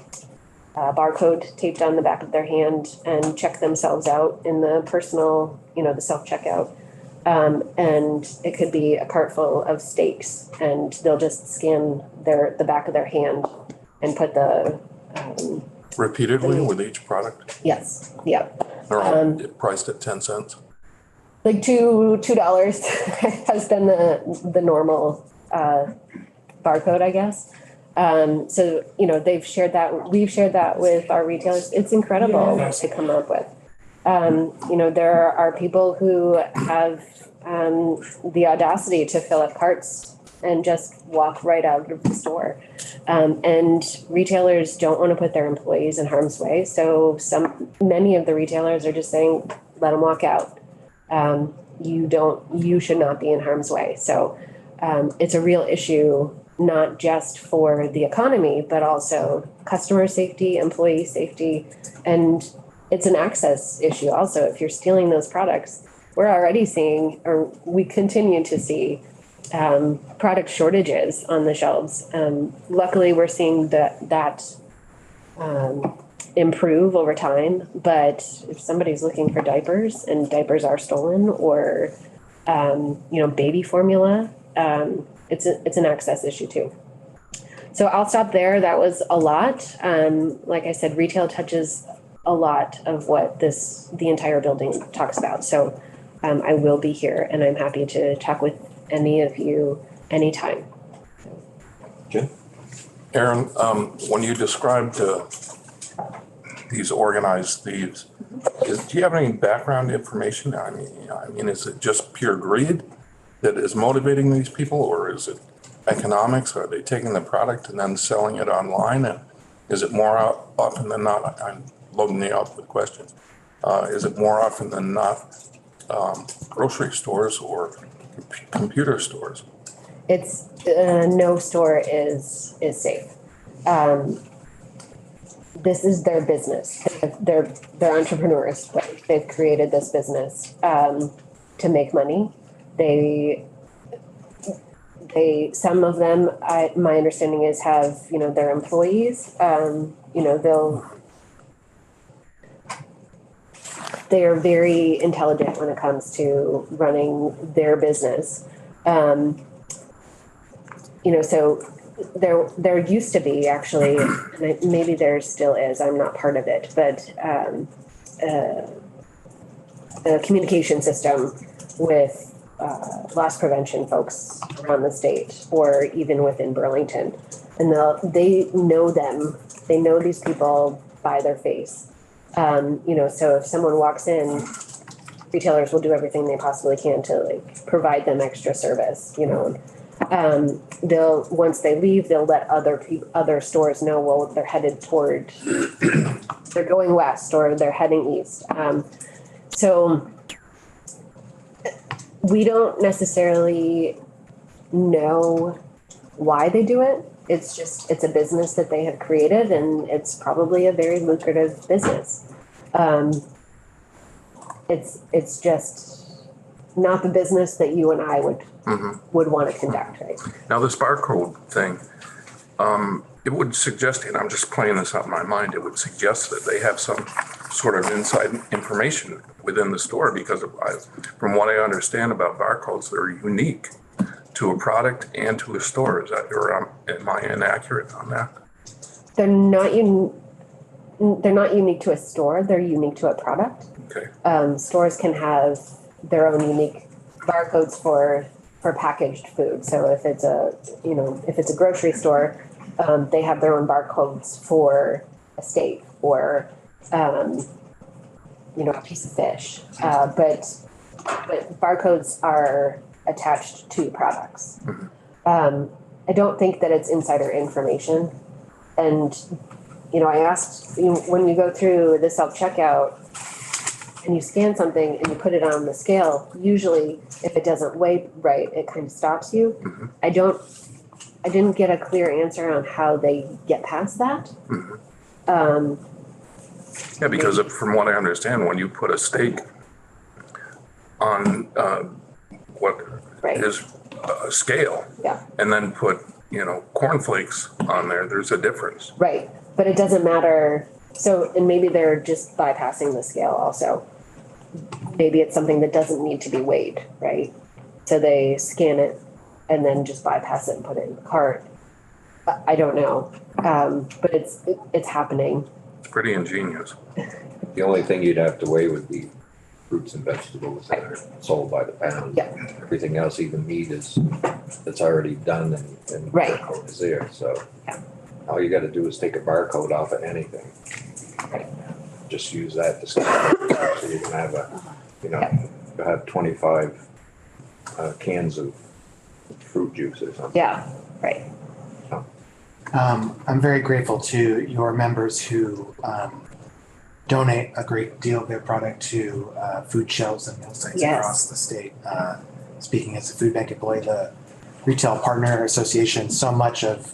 barcode taped on the back of their hand and check themselves out in the personal, the self-checkout. And it could be a cart full of steaks, and they'll just scan the back of their hand and put the repeatedly with each product? Yes. Yep. They're all priced at 10 cents? Like $2 has been the normal barcode, I guess. So, we've shared that with our retailers. It's incredible what they come up with. There are people who have the audacity to fill up carts and just walk right out of the store. And retailers don't want to put their employees in harm's way. So many of the retailers are just saying, let them walk out. You should not be in harm's way. So it's a real issue, not just for the economy, but also customer safety, employee safety, and it's an access issue also. If you're stealing those products, we're already seeing, or we continue to see, product shortages on the shelves. Luckily, we're seeing that improve over time. But if somebody's looking for diapers and diapers are stolen, or baby formula, it's an access issue too. So I'll stop there. That was a lot. Like I said, retail touches a lot of what the entire building talks about. So I will be here, and I'm happy to talk with any of you anytime. Jim? Aaron, when you described these organized thieves, do you have any background information? I mean, is it just pure greed that is motivating these people, or is it economics? Are they taking the product and then selling it online? And is it more often than not, I'm loading you up with questions, is it more often than not grocery stores or computer stores? It's, no store is safe. This is their business. They're entrepreneurs, right? They've created this business to make money. Some of them, my understanding is have, their employees, they are very intelligent when it comes to running their business. So there used to be actually, and maybe there still is, I'm not part of it, but a communication system with loss prevention folks around the state or even within Burlington. And they know them, they know these people by their face. So if someone walks in, retailers will do everything they possibly can to provide them extra service, once they leave, they'll let other stores know, well, they're headed toward, they're going west or they're heading east. So we don't necessarily know why they do it. It's a business that they have created, and it's probably a very lucrative business. It's just not the business that you and I would want to conduct, right? Now, this barcode thing, it would suggest, and I'm just playing this out in my mind, it would suggest that they have some sort of inside information within the store, because from what I understand about barcodes, they're unique to a product and to a store. Is that, or am I inaccurate on that? They're not unique to a store. They're unique to a product. Okay. Stores can have their own unique barcodes for packaged food. So if it's a grocery store, they have their own barcodes for a steak or a piece of fish. But barcodes are attached to products. I don't think that it's insider information. And, I asked, when you go through the self-checkout and you scan something and you put it on the scale, usually if it doesn't weigh right, it kind of stops you. I didn't get a clear answer on how they get past that. Yeah, because from what I understand, when you put a steak on is a scale, yeah, and then put cornflakes on there, there's a difference. Right, but it doesn't matter. So, and maybe they're just bypassing the scale also. Maybe it's something that doesn't need to be weighed, right? So they scan it and then just bypass it and put it in the cart. I don't know, but it's happening. It's pretty ingenious. The only thing you'd have to weigh would be fruits and vegetables that are sold by the pound. Yeah. Everything else, even meat, it's already done and Right. barcode is there. So Yeah. all you got to do is take a barcode off of anything. Right. Just use that to scan. So you can have you'll have 25 cans of fruit juice or something. Yeah, right. I'm very grateful to your members who donate a great deal of their product to food shelves and meal sites Yes. across the state. Speaking as a food bank employee, the Retail Partner Association, so much of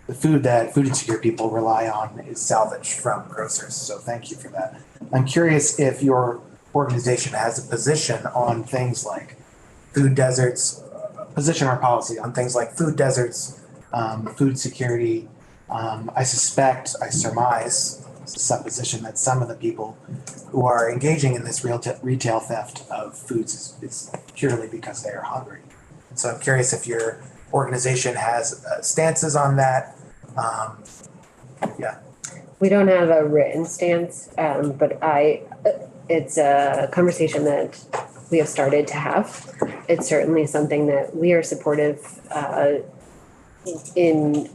the food that food insecure people rely on is salvaged from grocers. So thank you for that. I'm curious if your organization has a position on things like food deserts, position or policy on things like food deserts, food security. I surmise, it's a supposition that some of the people who are engaging in this retail theft of foods is purely because they are hungry. And so I'm curious if your organization has stances on that. We don't have a written stance, but it's a conversation that we have started to have. It's certainly something that we are supportive. in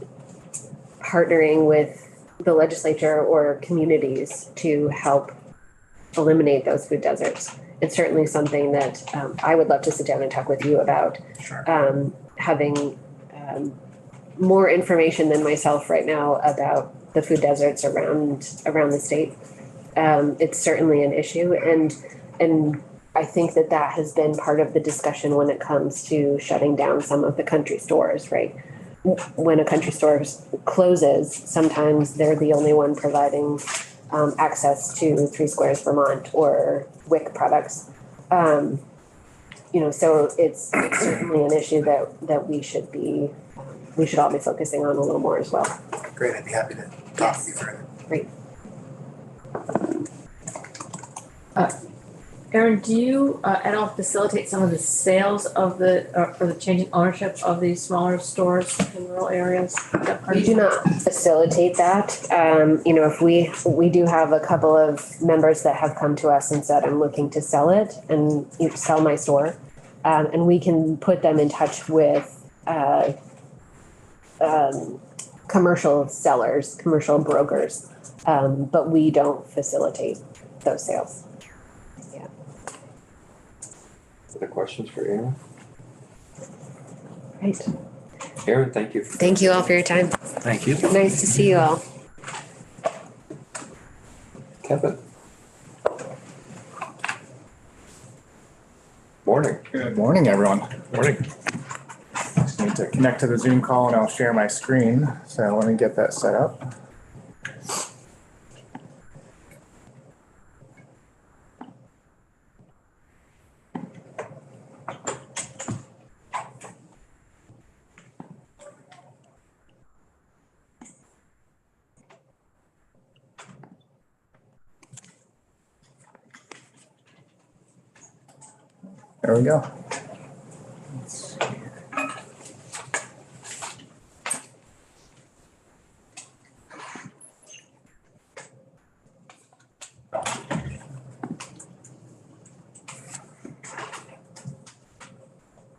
partnering with the legislature or communities to help eliminate those food deserts. It's certainly something that I would love to sit down and talk with you about. Sure. Having more information than myself right now about the food deserts around the state. It's certainly an issue, and I think that has been part of the discussion when it comes to shutting down some of the country stores, right? When a country store closes, sometimes they're the only one providing access to Three Squares Vermont or WIC products. So it's certainly an issue that we should all be focusing on a little more as well. Great, I'd be happy to talk with you further. Great. Erin, do you at all facilitate some of the sales of or the changing ownership of these smaller stores in rural areas? We do not facilitate that. If we do have a couple of members that have come to us and said, I'm looking to sell it and sell my store. And we can put them in touch with commercial sellers, commercial brokers, but we don't facilitate those sales. Yeah. Other questions for Erin? Right. Erin, thank you. Thank you all for your time. Thank you. Nice to see you all. Kevin? Morning. Good morning, everyone. Morning. Just need to connect to the Zoom call and I'll share my screen. So let me get that set up. There we go. Let's see here.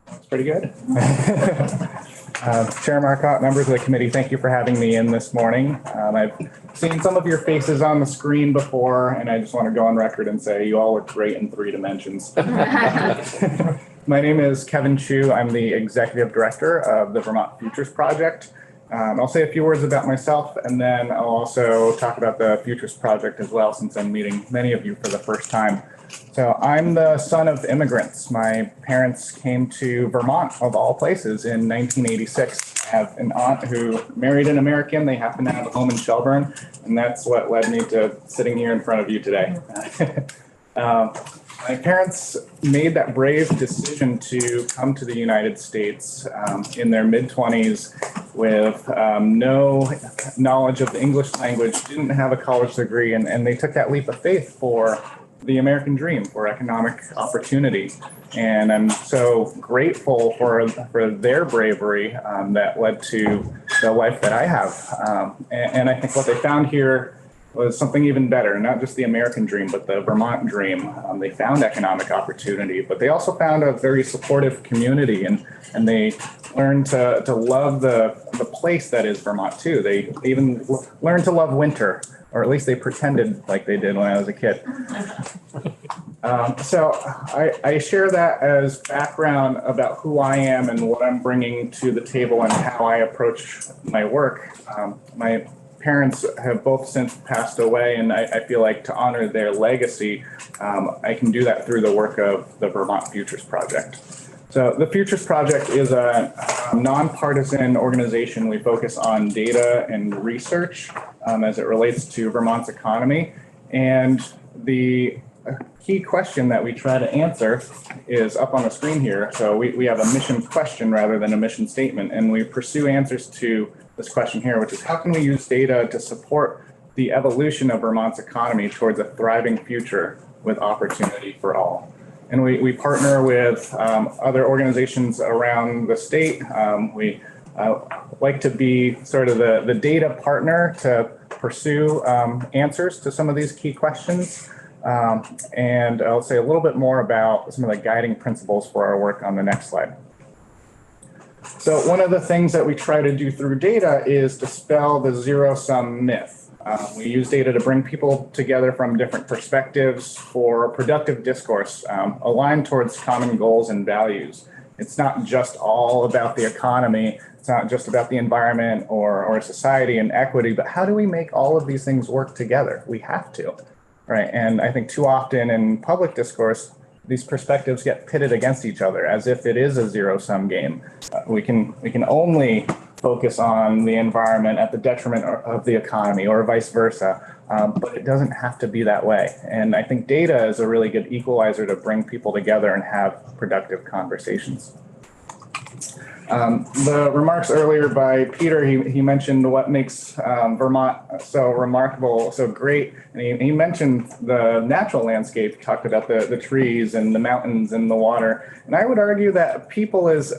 That's pretty good. Chair Marcotte, members of the committee, thank you for having me in this morning. I've seen some of your faces on the screen before, and I just want to go on record and say you all look great in 3 dimensions. My name is Kevin Chu. I'm the executive director of the Vermont Futures Project. I'll say a few words about myself, and then I'll also talk about the Futures Project as well, since I'm meeting many of you for the first time. So I'm the son of immigrants. My parents came to Vermont, of all places, in 1986. I have an aunt who married an American. They happen to have a home in Shelburne, and that's what led me to sitting here in front of you today. My parents made that brave decision to come to the United States in their mid-20s with no knowledge of the English language, didn't have a college degree, and they took that leap of faith for the American dream, for economic opportunity. And I'm so grateful for their bravery that led to the life that I have. And I think what they found here was something even better, not just the American dream, but the Vermont dream. They found economic opportunity, but they also found a very supportive community, and they learned to love the place that is Vermont too. They even learned to love winter, or at least they pretended like they did when I was a kid. So I share that as background about who I am and what I'm bringing to the table and how I approach my work. My parents have both since passed away, and I feel like to honor their legacy, I can do that through the work of the Vermont Futures Project. So the Futures Project is a nonpartisan organization. We focus on data and research as it relates to Vermont's economy. And the key question that we try to answer is up on the screen here. So we have a mission question rather than a mission statement, and we pursue answers to this question here, which is how can we use data to support the evolution of Vermont's economy towards a thriving future with opportunity for all? And we partner with other organizations around the state. We like to be sort of the data partner to pursue answers to some of these key questions. And I'll say a little bit more about some of the guiding principles for our work on the next slide. So one of the things that we try to do through data is dispel the zero-sum myth. We use data to bring people together from different perspectives for productive discourse, aligned towards common goals and values. It's not just all about the economy. It's not just about the environment or society and equity, but how do we make all of these things work together? We have to, right? And I think too often in public discourse, these perspectives get pitted against each other as if it is a zero-sum game. We can only focus on the environment at the detriment of the economy or vice versa, but it doesn't have to be that way. And I think data is a really good equalizer to bring people together and have productive conversations. The remarks earlier by Peter, he mentioned what makes Vermont so remarkable, so great. And he mentioned the natural landscape, talked about the trees and the mountains and the water. And I would argue that people is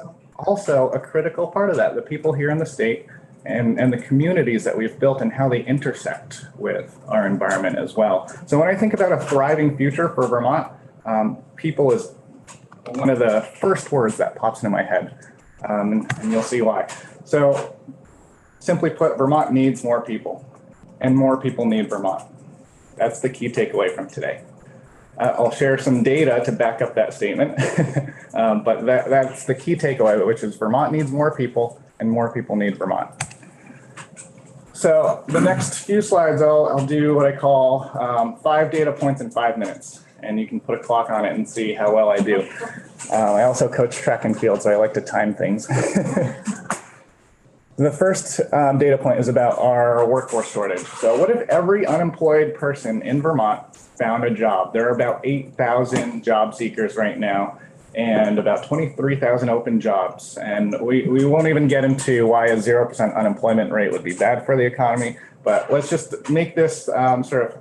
also a critical part of that, the people here in the state and the communities that we've built and how they intersect with our environment as well. So when I think about a thriving future for Vermont, people is one of the first words that pops into my head. And you'll see why. So simply put, Vermont needs more people and more people need Vermont. That's the key takeaway from today. I'll share some data to back up that statement, but that's the key takeaway, which is Vermont needs more people and more people need Vermont. So the next few slides, I'll do what I call 5 data points in 5 minutes. And you can put a clock on it and see how well I do. I also coach track and field, so I like to time things. The first data point is about our workforce shortage. So what if every unemployed person in Vermont found a job? There are about 8,000 job seekers right now and about 23,000 open jobs. And we won't even get into why a 0% unemployment rate would be bad for the economy, but let's just make this sort of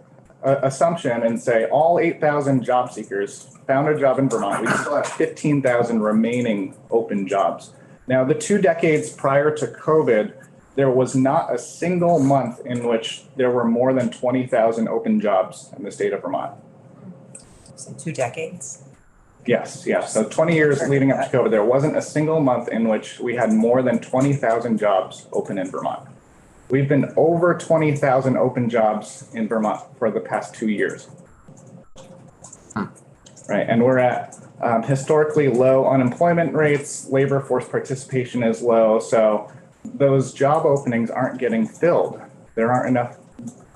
assumption and say all 8,000 job seekers found a job in Vermont. We still have 15,000 remaining open jobs. Now, the 2 decades prior to COVID, there was not a single month in which there were more than 20,000 open jobs in the state of Vermont. So 2 decades. Yes. So 20 years leading up to COVID, there wasn't a single month in which we had more than 20,000 jobs open in Vermont. We've been over 20,000 open jobs in Vermont for the past 2 years. Right, and we're at historically low unemployment rates, labor force participation is low, so those job openings aren't getting filled. There aren't enough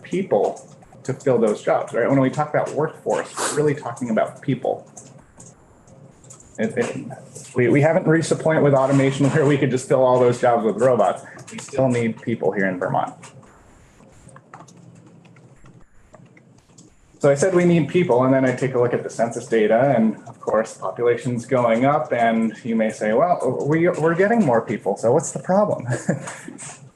people to fill those jobs, right? When we talk about workforce, we're really talking about people. We haven't reached the point with automation where we could just fill all those jobs with robots. We still need people here in Vermont. So I said we need people, and then I take a look at the census data, and of course, population's going up, and you may say, well, we're getting more people, so what's the problem?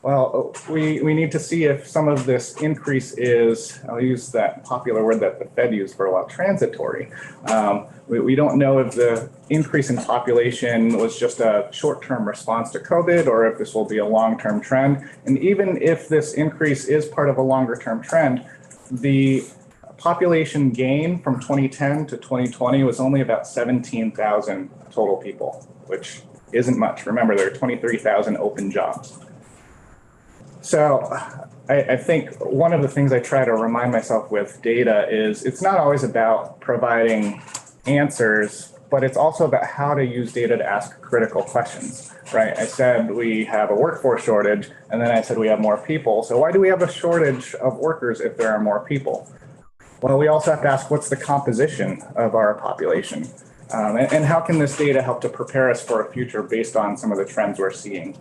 Well, we need to see if some of this increase is, I'll use that popular word that the Fed used for a while, transitory. We don't know if the increase in population was just a short-term response to COVID or if this will be a long-term trend. And even if this increase is part of a longer-term trend, the population gain from 2010 to 2020 was only about 17,000 total people, which isn't much. Remember, there are 23,000 open jobs. So I think one of the things I try to remind myself with data is it's not always about providing answers, but it's also about how to use data to ask critical questions, right? I said we have a workforce shortage, and then I said we have more people. So why do we have a shortage of workers if there are more people? Well, we also have to ask what's the composition of our population? And how can this data help to prepare us for a future based on some of the trends we're seeing?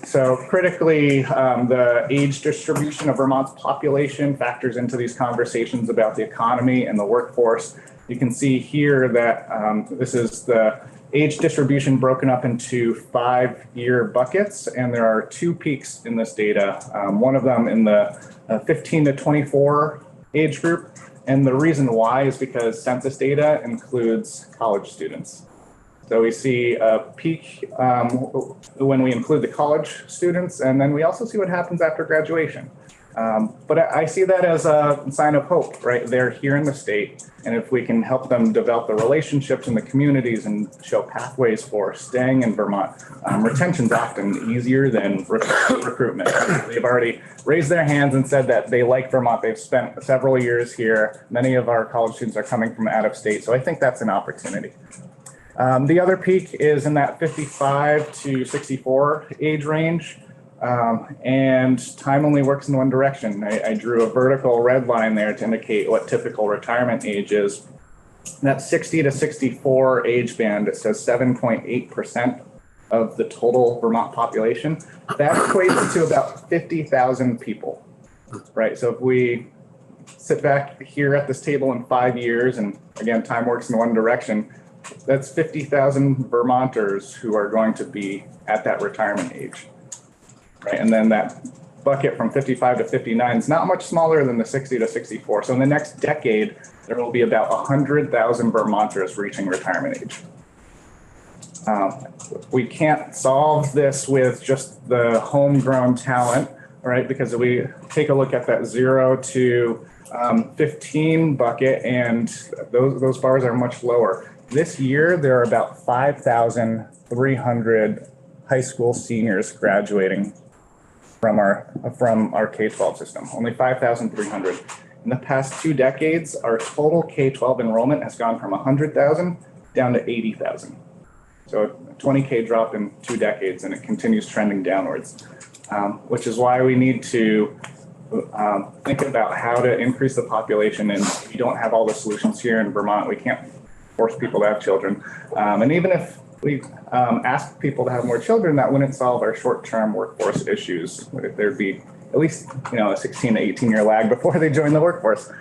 So critically, the age distribution of Vermont's population factors into these conversations about the economy and the workforce. You can see here that this is the age distribution broken up into 5-year buckets, and there are 2 peaks in this data, one of them in the 15 to 24 age group. And the reason why is because census data includes college students. So we see a peak when we include the college students, and then we also see what happens after graduation. But I see that as a sign of hope, right? They're here in the state, and if we can help them develop the relationships in the communities and show pathways for staying in Vermont, retention's often easier than recruitment. They've already raised their hands and said that they like Vermont. They've spent several years here. Many of our college students are coming from out of state, so I think that's an opportunity. The other peak is in that 55 to 64 age range. And time only works in one direction. I drew a vertical red line there to indicate what typical retirement age is. That 60 to 64 age band, it says 7.8% of the total Vermont population. That equates to about 50,000 people, right? So if we sit back here at this table in 5 years, and again, time works in one direction, that's 50,000 Vermonters who are going to be at that retirement age. Right, and then that bucket from 55 to 59 is not much smaller than the 60 to 64. So in the next decade, there will be about 100,000 Vermonters reaching retirement age. We can't solve this with just the homegrown talent, right? Because if we take a look at that 0 to 15 bucket, and those bars are much lower. This year, there are about 5,300 high school seniors graduating from our K-12 system, only 5,300. In the past 2 decades, our total K-12 enrollment has gone from 100,000 down to 80,000. So a 20K drop in 2 decades, and it continues trending downwards, which is why we need to think about how to increase the population. And we don't have all the solutions here in Vermont. We can't force people to have children. And even if we asked people to have more children, that wouldn't solve our short-term workforce issues. There'd be at least, a 16 to 18-year lag before they join the workforce.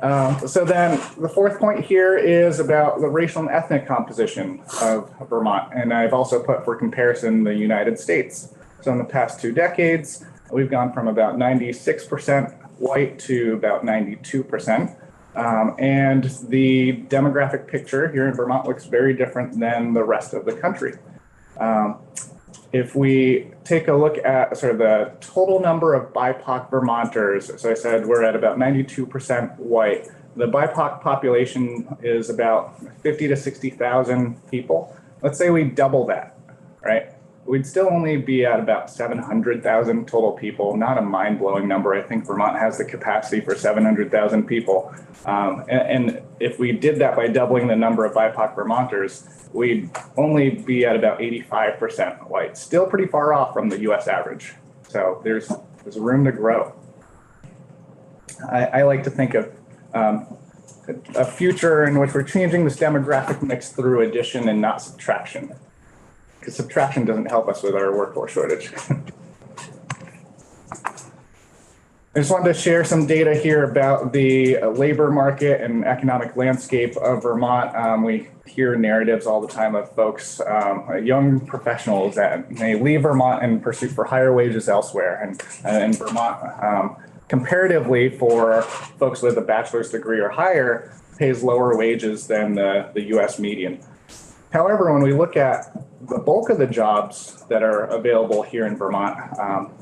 So then the fourth point here is about the racial and ethnic composition of Vermont. And I've also put for comparison the United States. So in the past 2 decades, we've gone from about 96% white to about 92%. And the demographic picture here in Vermont looks very different than the rest of the country. If we take a look at sort of the total number of BIPOC Vermonters, so I said we're at about 92% white. The BIPOC population is about 50 to 60,000 people. Let's say we double that, right? We'd still only be at about 700,000 total people, not a mind-blowing number. I think Vermont has the capacity for 700,000 people. And if we did that by doubling the number of BIPOC Vermonters, we'd only be at about 85% white, still pretty far off from the US average. So there's room to grow. I like to think of a future in which we're changing this demographic mix through addition and not subtraction, because subtraction doesn't help us with our workforce shortage. I just wanted to share some data here about the labor market and economic landscape of Vermont. We hear narratives all the time of folks, young professionals that may leave Vermont in pursuit for higher wages elsewhere. And Vermont, comparatively for folks with a bachelor's degree or higher, pays lower wages than the US median. However, when we look at the bulk of the jobs that are available here in Vermont,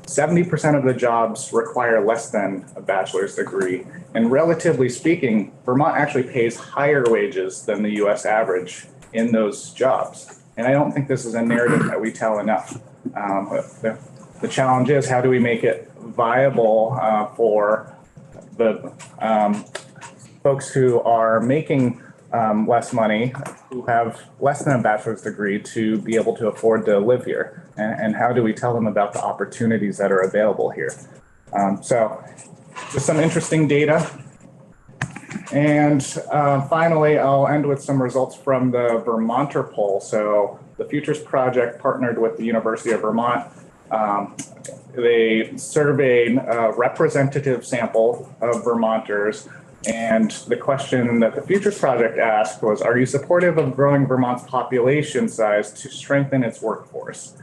70% of the jobs require less than a bachelor's degree. And relatively speaking, Vermont actually pays higher wages than the US average in those jobs. And I don't think this is a narrative that we tell enough. The challenge is, how do we make it viable for the folks who are making less money, who have less than a bachelor's degree, to be able to afford to live here? And how do we tell them about the opportunities that are available here? So just some interesting data. And finally, I'll end with some results from the Vermonter poll. So the Futures Project partnered with the University of Vermont. They surveyed a representative sample of Vermonters. And the question that the Futures Project asked was, are you supportive of growing Vermont's population size to strengthen its workforce?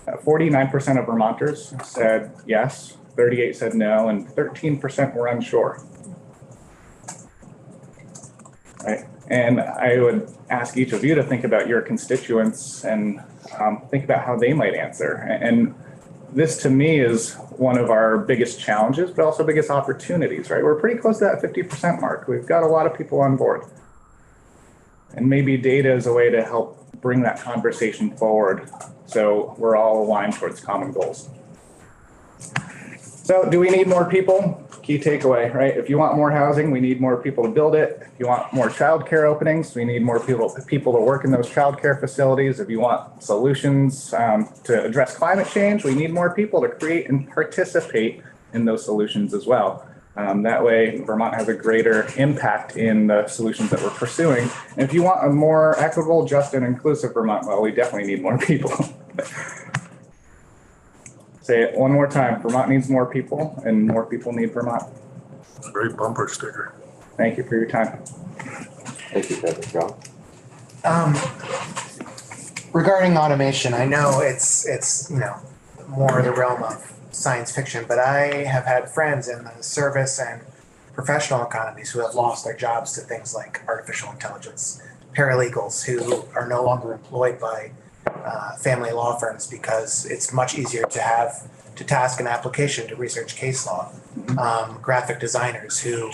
49% of Vermonters said yes, 38% said no, and 13% were unsure. Right. And I would ask each of you to think about your constituents and think about how they might answer. And this to me is one of our biggest challenges, but also biggest opportunities, right? We're pretty close to that 50% mark. We've got a lot of people on board. And maybe data is a way to help bring that conversation forward so we're all aligned towards common goals. So do we need more people? Key takeaway, right? If you want more housing, we need more people to build it. If you want more childcare openings, we need more people to work in those childcare facilities. If you want solutions to address climate change, we need more people to create and participate in those solutions as well. That way, Vermont has a greater impact in the solutions that we're pursuing. And if you want a more equitable, just, and inclusive Vermont, well, we definitely need more people. Say it one more time. Vermont needs more people, and more people need Vermont. Great bumper sticker. Thank you for your time. Thank you, Kevin. John? Regarding automation, I know it's more the realm of science fiction, but I have had friends in the service and professional economies who have lost their jobs to things like artificial intelligence, paralegals who are no longer employed by family law firms because it's much easier to task an application to research case law. Graphic designers who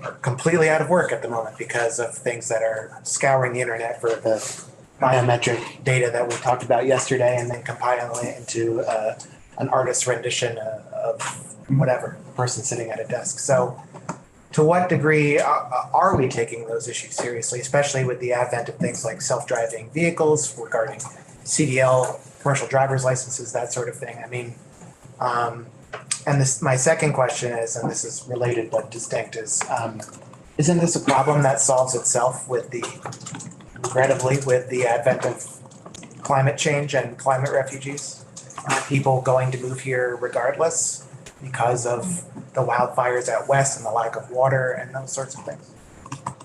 are completely out of work at the moment because of things that are scouring the internet for the biometric data that we talked about yesterday and then compiling it into an artist's rendition of whatever person sitting at a desk. So to what degree are we taking those issues seriously, especially with the advent of things like self-driving vehicles, regarding CDL, commercial driver's licenses, that sort of thing? I mean, and my second question is, and this is related but distinct, is isn't this a problem that solves itself regrettably, with the advent of climate change and climate refugees? Are people going to move here regardless because of the wildfires out west and the lack of water and those sorts of things?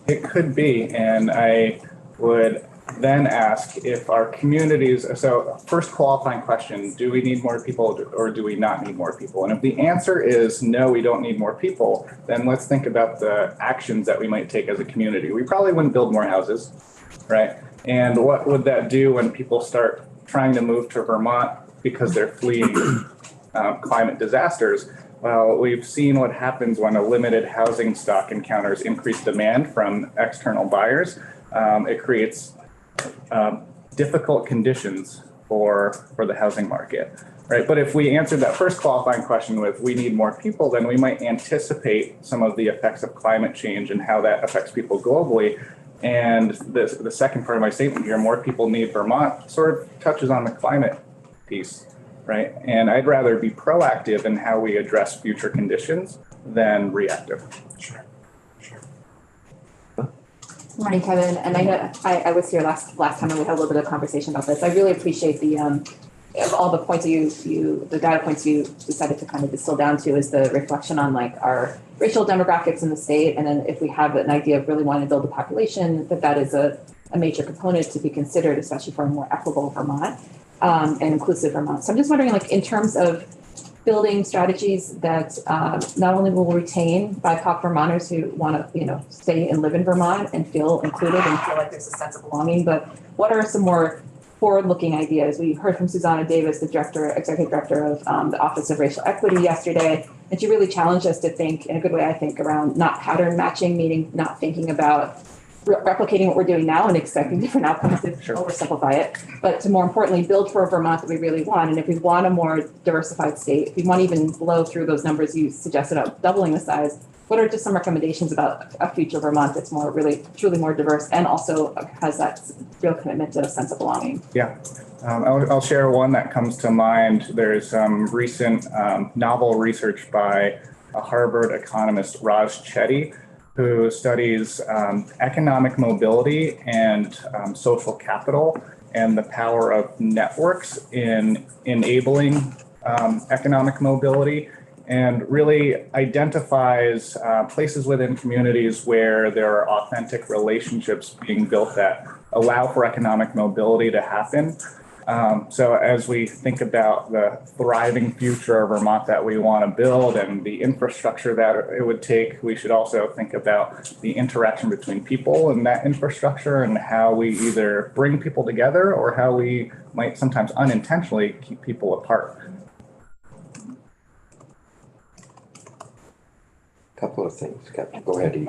It could be, and I would then ask if our communities, so first qualifying question, do we need more people or do we not need more people? And if the answer is no, we don't need more people, then let's think about the actions that we might take as a community. We probably wouldn't build more houses, right? And what would that do when people start trying to move to Vermont because they're fleeing climate disasters? Well, we've seen what happens when a limited housing stock encounters increased demand from external buyers. It creates difficult conditions for the housing market, right? But if we answered that first qualifying question with we need more people, then we might anticipate some of the effects of climate change and how that affects people globally. And the second part of my statement here, more people need Vermont, sort of touches on the climate piece, right? And I'd rather be proactive in how we address future conditions than reactive. Sure. Morning, Kevin. And I know I was here last time and we had a little bit of conversation about this. I really appreciate the of all the points the data points you decided to kind of distill down to is the reflection on like our racial demographics in the state. And then if we have an idea of really wanting to build a population, that is a major component to be considered, especially for a more equitable Vermont and inclusive Vermont. So I'm just wondering, like, in terms of building strategies that not only will retain BIPOC Vermonters who want to, stay and live in Vermont and feel included and feel like there's a sense of belonging, but what are some more forward-looking ideas? We heard from Susanna Davis, the executive director of the Office of Racial Equity yesterday, and she really challenged us to think, in a good way, I think, around not pattern matching, meaning not thinking about replicating what we're doing now and expecting different outcomes to oversimplify it, but to more importantly, build for a Vermont that we really want. And if we want a more diversified state, if we want to even blow through those numbers you suggested of doubling the size, what are just some recommendations about a future Vermont that's more really, truly more diverse and also has that real commitment to a sense of belonging? Yeah, I'll share one that comes to mind. There's some recent novel research by a Harvard economist, Raj Chetty, who studies economic mobility and social capital and the power of networks in enabling economic mobility, and really identifies places within communities where there are authentic relationships being built that allow for economic mobility to happen. So as we think about the thriving future of Vermont that we want to build and the infrastructure that it would take, we should also think about the interaction between people and that infrastructure and how we either bring people together or how we might sometimes unintentionally keep people apart. Couple of things. Go ahead, Edie.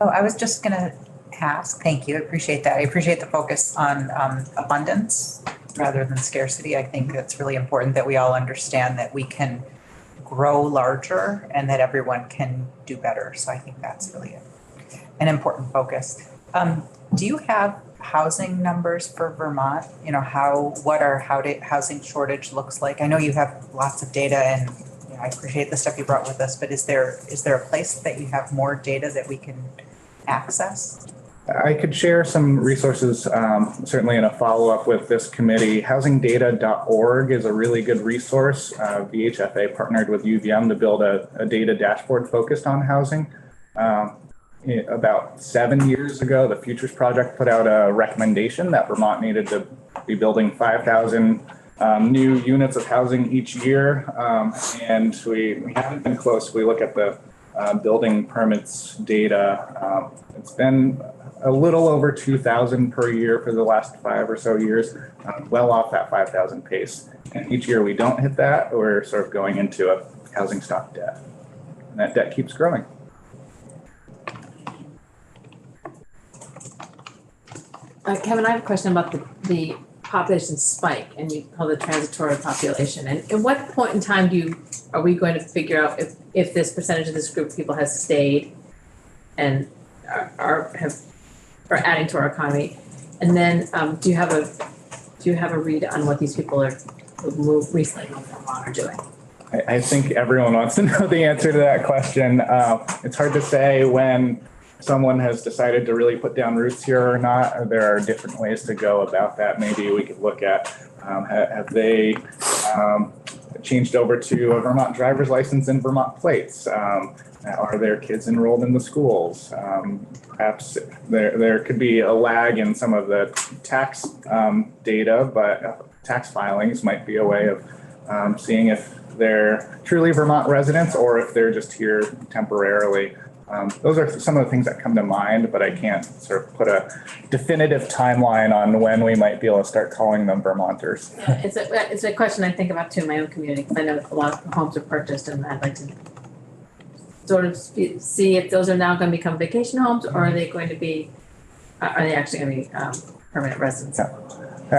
Oh, I was just gonna ask, thank you, I appreciate that. I appreciate the focus on abundance rather than scarcity. I think it's really important that we all understand that we can grow larger and that everyone can do better. So I think that's really an important focus. Do you have housing numbers for Vermont? You know, what our housing shortage looks like? I know you have lots of data and I appreciate the stuff you brought with us, but is there a place that you have more data that we can access? I could share some resources, certainly in a follow-up with this committee. Housingdata.org is a really good resource. VHFA partnered with UVM to build a data dashboard focused on housing. About 7 years ago, the Futures Project put out a recommendation that Vermont needed to be building 5,000 new units of housing each year. And we haven't been close. We look at the building permits data. It's been a little over 2,000 per year for the last 5 or so years, well off that 5,000 pace. And each year we don't hit that, we're sort of going into a housing stock debt. And that debt keeps growing. Kevin, I have a question about the population spike, and you call it transitory population. And at what point in time are we going to figure out if this percentage of this group of people has stayed and are adding to our economy? And then do you have a read on what these people who moved recently from Vermont are doing? I think everyone wants to know the answer to that question. It's hard to say when someone has decided to really put down roots here or not. There are different ways to go about that. Maybe we could look at, have they changed over to a Vermont driver's license and Vermont plates? Are their kids enrolled in the schools? Perhaps there could be a lag in some of the tax data, but tax filings might be a way of seeing if they're truly Vermont residents or if they're just here temporarily. Those are some of the things that come to mind, but I can't sort of put a definitive timeline on when we might be able to start calling them Vermonters. Yeah, it's a question I think about too in my own community, because I know a lot of homes are purchased, and I'd like to sort of see if those are now going to become vacation homes, or are they actually going to be permanent residents? Yeah.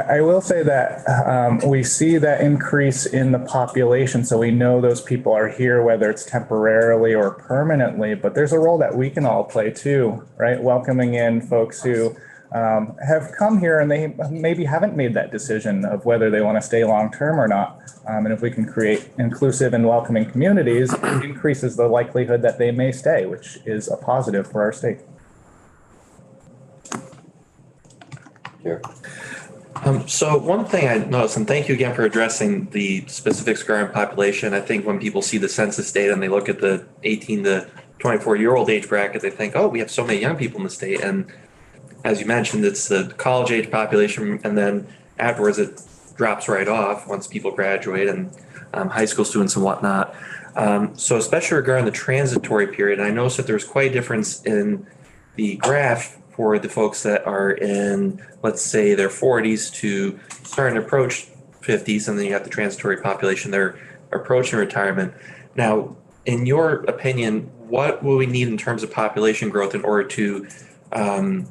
I will say that we see that increase in the population, so we know those people are here, whether it's temporarily or permanently, but there's a role that we can all play too, right? Welcoming in folks who have come here and they maybe haven't made that decision of whether they want to stay long-term or not. And if we can create inclusive and welcoming communities, it increases the likelihood that they may stay, which is a positive for our state. Here. So one thing I noticed, and thank you again for addressing the specifics regarding population. I think when people see the census data and they look at the 18 to 24-year-old age bracket, they think, oh, we have so many young people in the state. And as you mentioned, it's the college age population, and then afterwards it drops right off once people graduate and high school students and whatnot. So especially regarding the transitory period, I noticed that there's quite a difference in the graph for the folks that are in, let's say, their 40s to starting to approach 50s, and then you have the transitory population, they're approaching retirement. Now, in your opinion, what will we need in terms of population growth in order to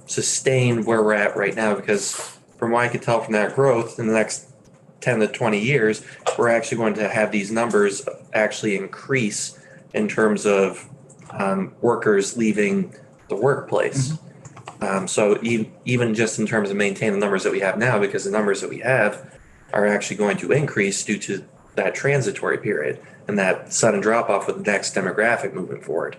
sustain where we're at right now? Because from what I can tell from that growth, in the next 10 to 20 years, we're actually going to have these numbers actually increase in terms of workers leaving the workplace. Mm-hmm. So even just in terms of maintaining the numbers that we have now, because the numbers that we have are actually going to increase due to that transitory period and that sudden drop off with the next demographic moving forward.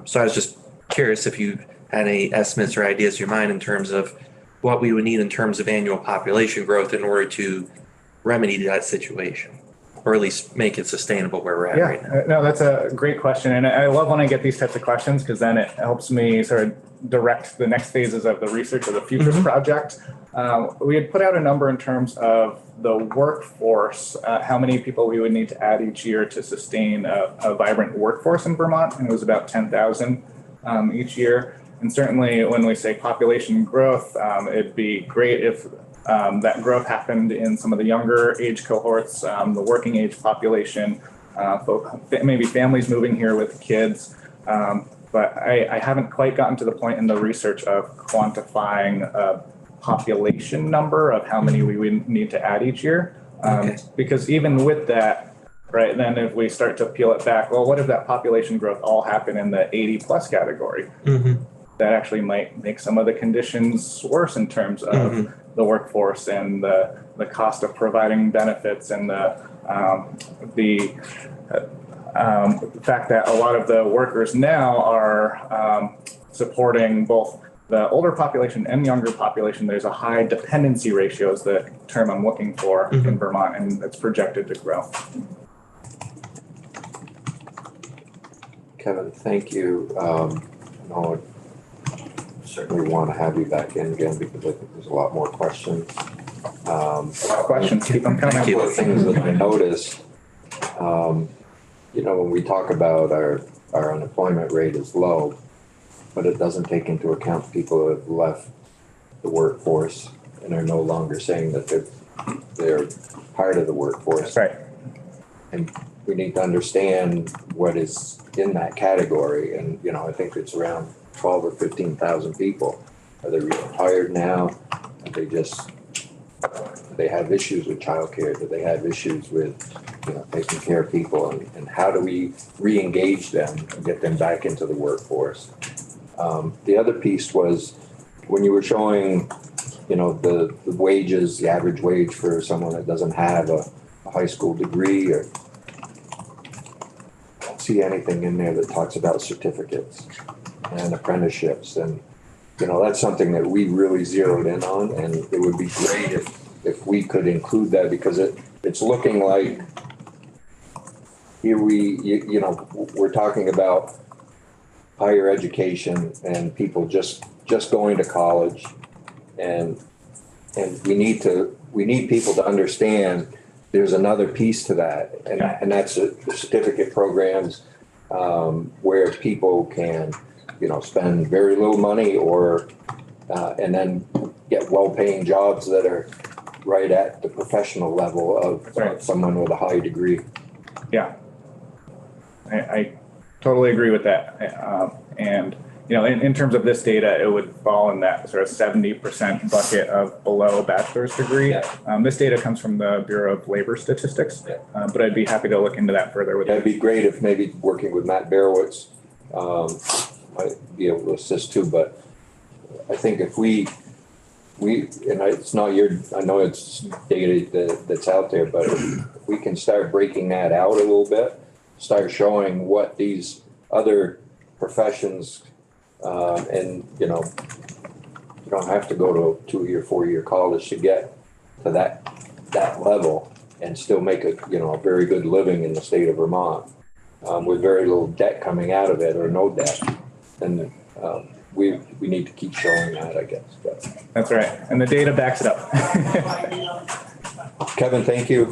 So I was just curious if you had any estimates or ideas in your mind in terms of what we would need in terms of annual population growth in order to remedy that situation, or at least make it sustainable where we're at right now. No, that's a great question. And I love when I get these types of questions, because then it helps me sort of direct the next phases of the research of the future project. We had put out a number in terms of the workforce, how many people we would need to add each year to sustain a vibrant workforce in Vermont, and it was about 10,000 each year. And certainly when we say population growth, it'd be great if that growth happened in some of the younger age cohorts, the working age population, maybe families moving here with kids. But I haven't quite gotten to the point in the research of quantifying a population number of how many we would need to add each year. Because even with that, right, then if we start to peel it back, well, what if that population growth all happened in the 80 plus category? That actually might make some of the conditions worse in terms of the workforce and the cost of providing benefits and the fact that a lot of the workers now are supporting both the older population and younger population. There's a high dependency ratio is the term I'm looking for in Vermont, and it's projected to grow. Kevin, thank you. I certainly want to have you back in again because I think there's a lot more questions. Questions, keep them coming. One of the things that I noticed, when we talk about our unemployment rate is low, but it doesn't take into account people who have left the workforce and are no longer saying that they're part of the workforce. That's right. And we need to understand what is in that category. And, I think it's around 12 or 15,000 people. Are they retired now? Are they do they have issues with childcare? Do they have issues with, taking care of people? And how do we re-engage them and get them back into the workforce? The other piece was when you were showing, the wages, the average wage for someone that doesn't have a high school degree, or I don't see anything in there that talks about certificates and apprenticeships. And, that's something that we really zeroed in on, and it would be great if we could include that, because it's looking like here we're talking about higher education and people just going to college, and we need people to understand there's another piece to that, and that's the certificate programs where people can spend very little money or and then get well-paying jobs that are right at the professional level of someone with a high degree. Yeah, I totally agree with that. And, in terms of this data, it would fall in that sort of 70% bucket of below bachelor's degree. Yeah. This data comes from the Bureau of Labor Statistics, but I'd be happy to look into that further with you. That'd be great if maybe working with Matt Barowitz might be able to assist too, but I think if we and it's not I know it's data that's out there, but if we can start breaking that out a little bit, start showing what these other professions, and you don't have to go to a 2-year, 4-year college to get to that level and still make a very good living in the state of Vermont, with very little debt coming out of it or no debt. And we need to keep showing that, I guess. But. That's right. And the data backs it up. Kevin, thank you.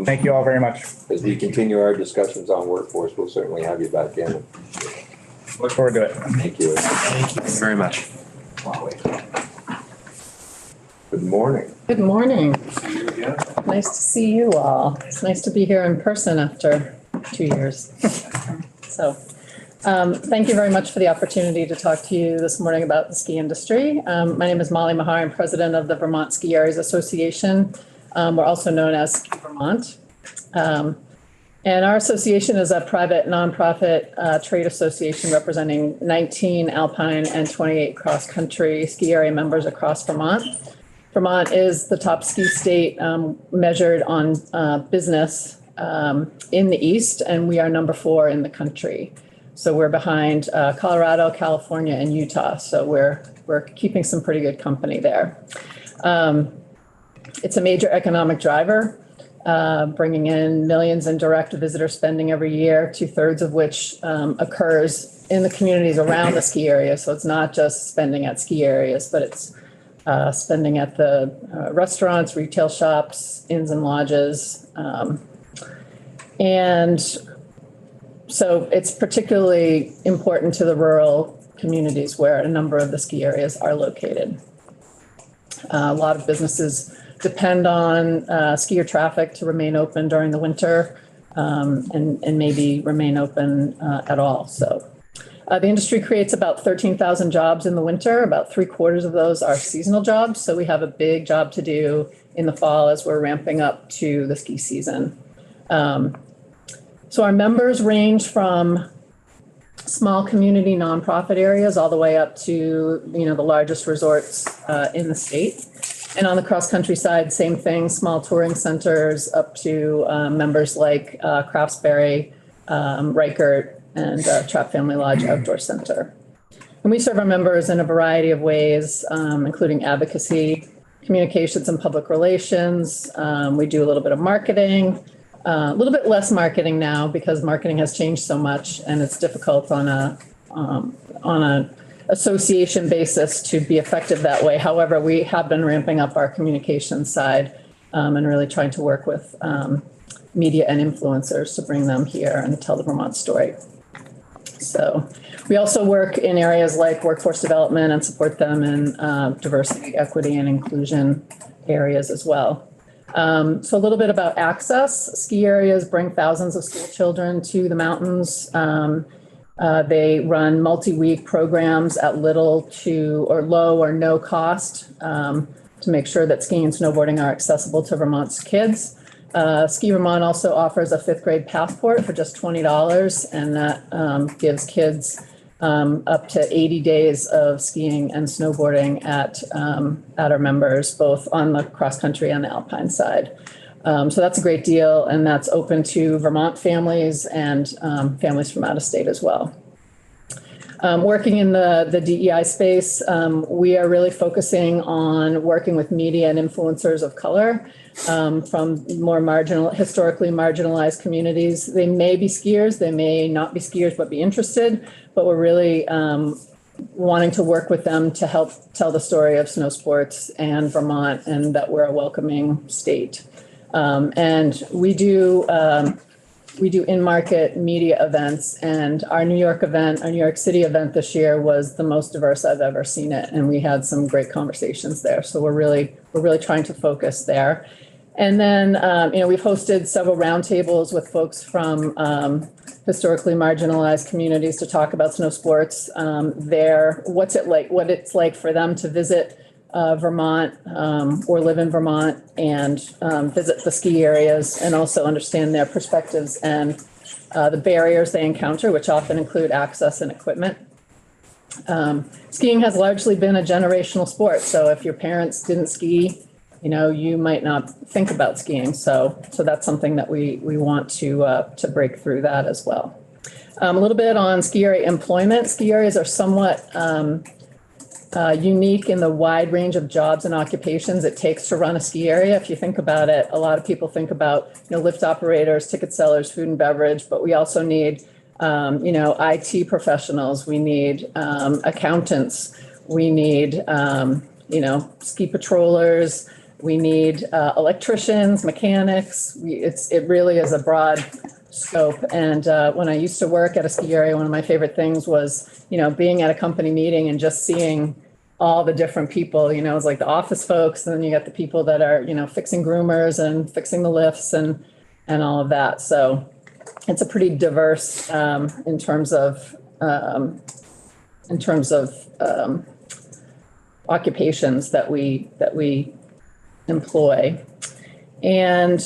Thank you all very much. As we continue our discussions on workforce, we'll certainly have you back in. Look forward to it. Thank you. Thank you very much. Good morning. Good morning. Nice to see you all. It's nice to be here in person after 2 years. So, thank you very much for the opportunity to talk to you this morning about the ski industry. My name is Molly Mahar. I'm president of the Vermont Ski Areas Association. We're also known as Ski Vermont. And our association is a private nonprofit trade association representing 19 alpine and 28 cross-country ski area members across Vermont. Vermont is the top ski state measured on business in the East, and we are number 4 in the country. So we're behind Colorado, California, and Utah. So we're keeping some pretty good company there. It's a major economic driver bringing in millions in direct visitor spending every year, 2/3 of which occurs in the communities around the ski area. So it's not just spending at ski areas, but it's spending at the restaurants, retail shops, inns and lodges. And so it's particularly important to the rural communities where a number of the ski areas are located. A lot of businesses depend on skier traffic to remain open during the winter and maybe remain open at all. So the industry creates about 13,000 jobs in the winter. About 3/4 of those are seasonal jobs. So we have a big job to do in the fall as we're ramping up to the ski season. So our members range from small community nonprofit areas all the way up to, the largest resorts in the state. And on the cross-country side, same thing, small touring centers up to members like Craftsbury, Reichert, and Trapp Family Lodge Outdoor Center. And we serve our members in a variety of ways, including advocacy, communications and public relations. We do a little bit of marketing, a little bit less marketing now because marketing has changed so much and it's difficult on a association basis to be effective that way. However, we have been ramping up our communications side and really trying to work with media and influencers to bring them here and tell the Vermont story. So we also work in areas like workforce development and support them in diversity, equity, and inclusion areas as well. So a little bit about access. Ski areas bring thousands of school children to the mountains. They run multi-week programs at little to or low or no cost to make sure that skiing and snowboarding are accessible to Vermont's kids. Ski Vermont also offers a 5th grade passport for just $20, and that gives kids up to 80 days of skiing and snowboarding at our members, both on the cross country and the alpine side. So that's a great deal, and that's open to Vermont families and families from out of state as well. Working in the DEI space, we are really focusing on working with media and influencers of color from more historically marginalized communities. They may be skiers, they may not be skiers, but be interested, but we're really wanting to work with them to help tell the story of snow sports and Vermont and that we're a welcoming state. And we do in-market media events, and our New York City event this year was the most diverse I've ever seen it. And we had some great conversations there. So we're really trying to focus there. And then, we've hosted several roundtables with folks from historically marginalized communities to talk about snow sports what it's like for them to visit Vermont or live in Vermont and visit the ski areas and also understand their perspectives and the barriers they encounter, which often include access and equipment. Skiing has largely been a generational sport. So if your parents didn't ski, you might not think about skiing. So that's something that we want to break through that as well. A little bit on ski area employment. Ski areas are somewhat unique in the wide range of jobs and occupations it takes to run a ski area. If you think about it, a lot of people think about, lift operators, ticket sellers, food and beverage, but we also need, IT professionals. We need accountants. We need, ski patrollers. We need electricians, mechanics. It really is a broad scope. And when I used to work at a ski area, one of my favorite things was, being at a company meeting and just seeing all the different people, it's like the office folks, and then you got the people that are, fixing groomers and fixing the lifts and all of that. So it's a pretty diverse in terms of occupations that we employ. And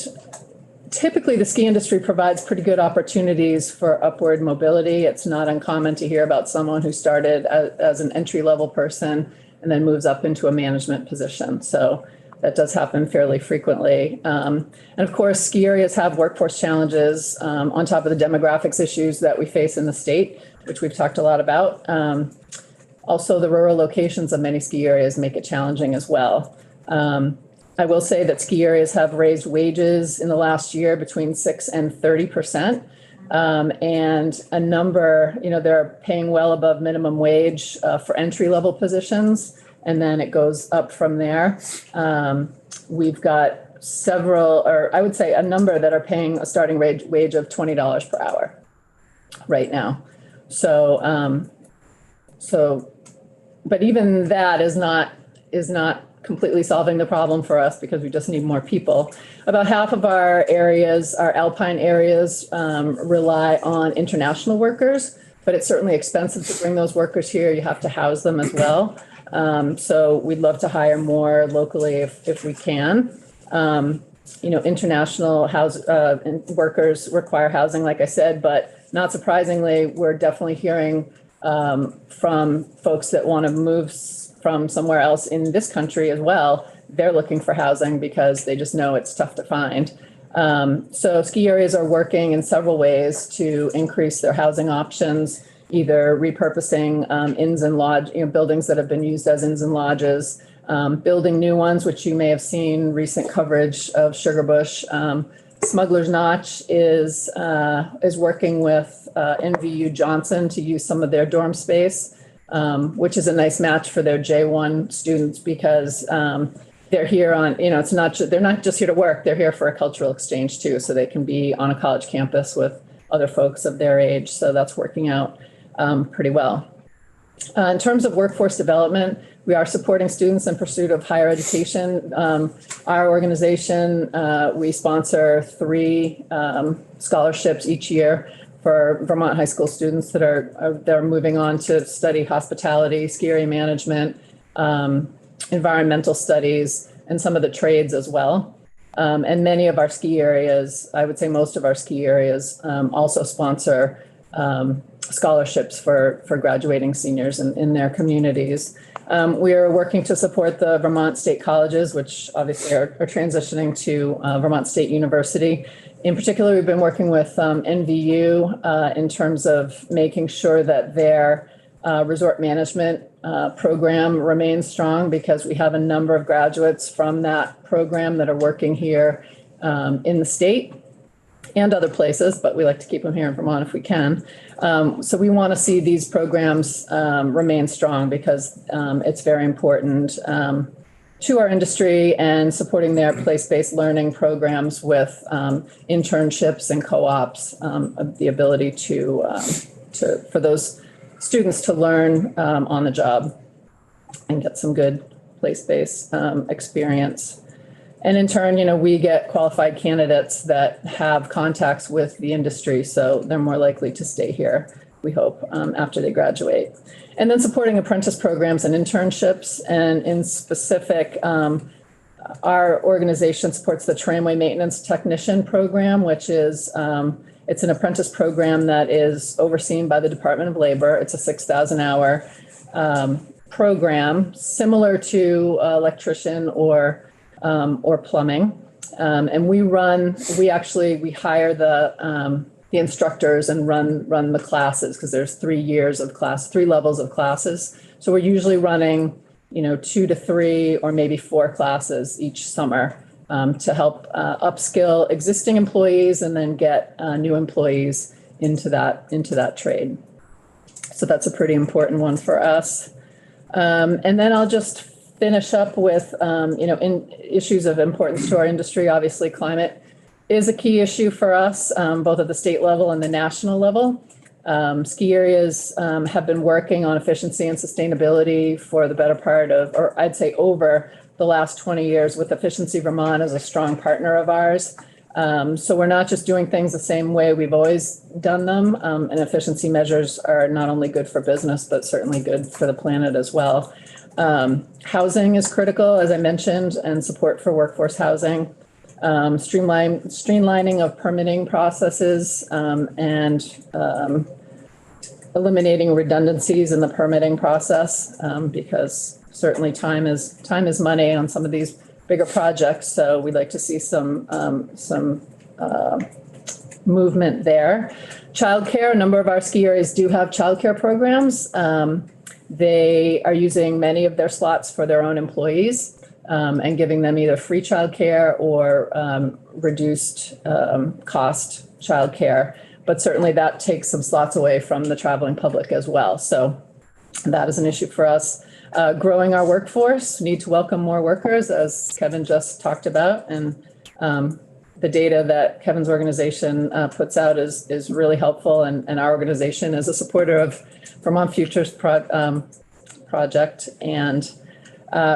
typically the ski industry provides pretty good opportunities for upward mobility. It's not uncommon to hear about someone who started as an entry-level person and then moves up into a management position. So that does happen fairly frequently. And of course, ski areas have workforce challenges on top of the demographics issues that we face in the state, which we've talked a lot about. Also, the rural locations of many ski areas make it challenging as well. I will say that ski areas have raised wages in the last year between 6 and 30%. And a number, they're paying well above minimum wage for entry-level positions, and then it goes up from there. We've got several, or I would say a number that are paying a starting wage of $20 per hour right now. So, but even that is not completely solving the problem for us because we just need more people. About half of our areas, our alpine areas, rely on international workers, but it's certainly expensive to bring those workers here. You have to house them as well. So we'd love to hire more locally if we can. International workers require housing, like I said, but not surprisingly, we're definitely hearing from folks that want to move from somewhere else in this country as well. They're looking for housing because they just know it's tough to find. So ski areas are working in several ways to increase their housing options, either repurposing inns and lodge, buildings that have been used as inns and lodges, building new ones, which you may have seen recent coverage of Sugarbush. Smuggler's Notch is working with NVU Johnson to use some of their dorm space, which is a nice match for their J1 students because they're here on, they're not just here to work, they're here for a cultural exchange too, so they can be on a college campus with other folks of their age. So that's working out pretty well. In terms of workforce development, we are supporting students in pursuit of higher education. Our organization, we sponsor 3 scholarships each year for Vermont high school students that are moving on to study hospitality, ski area management, environmental studies, and some of the trades as well. And many of our ski areas, I would say most of our ski areas, also sponsor scholarships for graduating seniors in their communities. We are working to support the Vermont State Colleges, which obviously are transitioning to Vermont State University. In particular, we've been working with NVU in terms of making sure that their resort management program remains strong because we have a number of graduates from that program that are working here in the state and other places, but we like to keep them here in Vermont if we can. So we want to see these programs remain strong because it's very important to our industry and supporting their place-based learning programs with internships and co-ops, the ability for those students to learn on the job and get some good place-based experience. And in turn, we get qualified candidates that have contacts with the industry, so they're more likely to stay here, we hope, after they graduate. And then supporting apprentice programs and internships. And in specific, our organization supports the Tramway Maintenance Technician Program, which is, it's an apprentice program that is overseen by the Department of Labor. It's a 6,000-hour program, similar to electrician or plumbing. And we hire the instructors and run the classes because there's 3 levels of classes. So we're usually running, 2 to 3 or maybe 4 classes each summer to help upskill existing employees and then get new employees into that trade. So that's a pretty important one for us. And then I'll just finish up with, in issues of importance to our industry. Obviously, climate is a key issue for us, both at the state level and the national level. Ski areas have been working on efficiency and sustainability for the better part of, or I'd say over the last 20 years, with Efficiency Vermont as a strong partner of ours. So we're not just doing things the same way we've always done them. And efficiency measures are not only good for business, but certainly good for the planet as well. Housing is critical, as I mentioned, and support for workforce housing. Streamlining of permitting processes and eliminating redundancies in the permitting process, because certainly time is money on some of these bigger projects. So we'd like to see some movement there. Childcare, a number of our ski areas do have childcare programs. They are using many of their slots for their own employees. and giving them either free childcare or reduced cost childcare. But certainly that takes some slots away from the traveling public as well. So that is an issue for us. Growing our workforce, need to welcome more workers, as Kevin just talked about. And the data that Kevin's organization puts out is really helpful. And our organization is a supporter of Vermont Futures project. And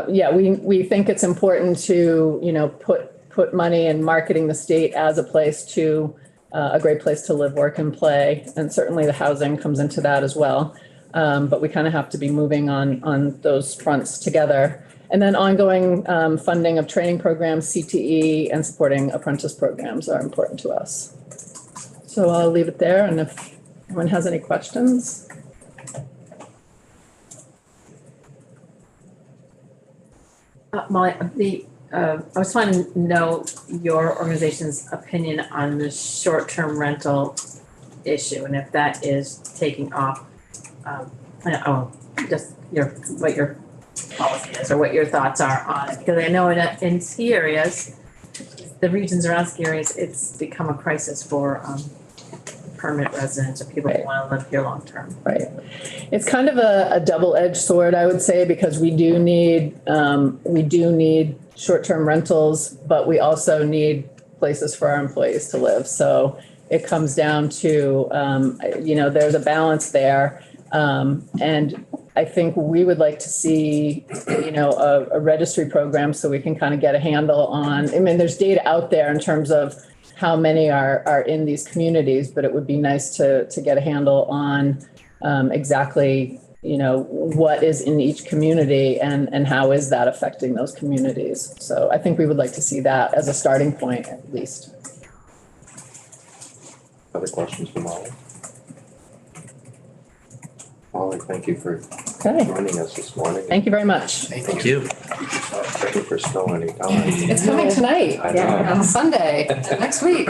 we think it's important to, put money in marketing the state as a place to a great place to live, work, and play. And certainly the housing comes into that as well. But we kind of have to be moving on those fronts together. And then ongoing funding of training programs, CTE, and supporting apprentice programs are important to us. So I'll leave it there. And if anyone has any questions. Molly, I was wanting to know your organization's opinion on the short-term rental issue and if that is taking off. Just what your policy is or what your thoughts are on it. Because I know in ski areas, the regions around ski areas, it's become a crisis for permanent residents or people who want to live here long-term. Right. It's kind of a double-edged sword, I would say, because we do need short-term rentals, but we also need places for our employees to live. So it comes down to, there's a balance there. And I think we would like to see, a registry program so we can kind of get a handle on, there's data out there in terms of how many are in these communities, but it would be nice to get a handle on exactly, what is in each community and how is that affecting those communities. So I think we would like to see that as a starting point, at least. Other questions for Molly? Molly, thank you for joining us this morning. Thank you very much. Thank you. Thank you for snowing it down. It's coming tonight, I know. on Sunday, next week.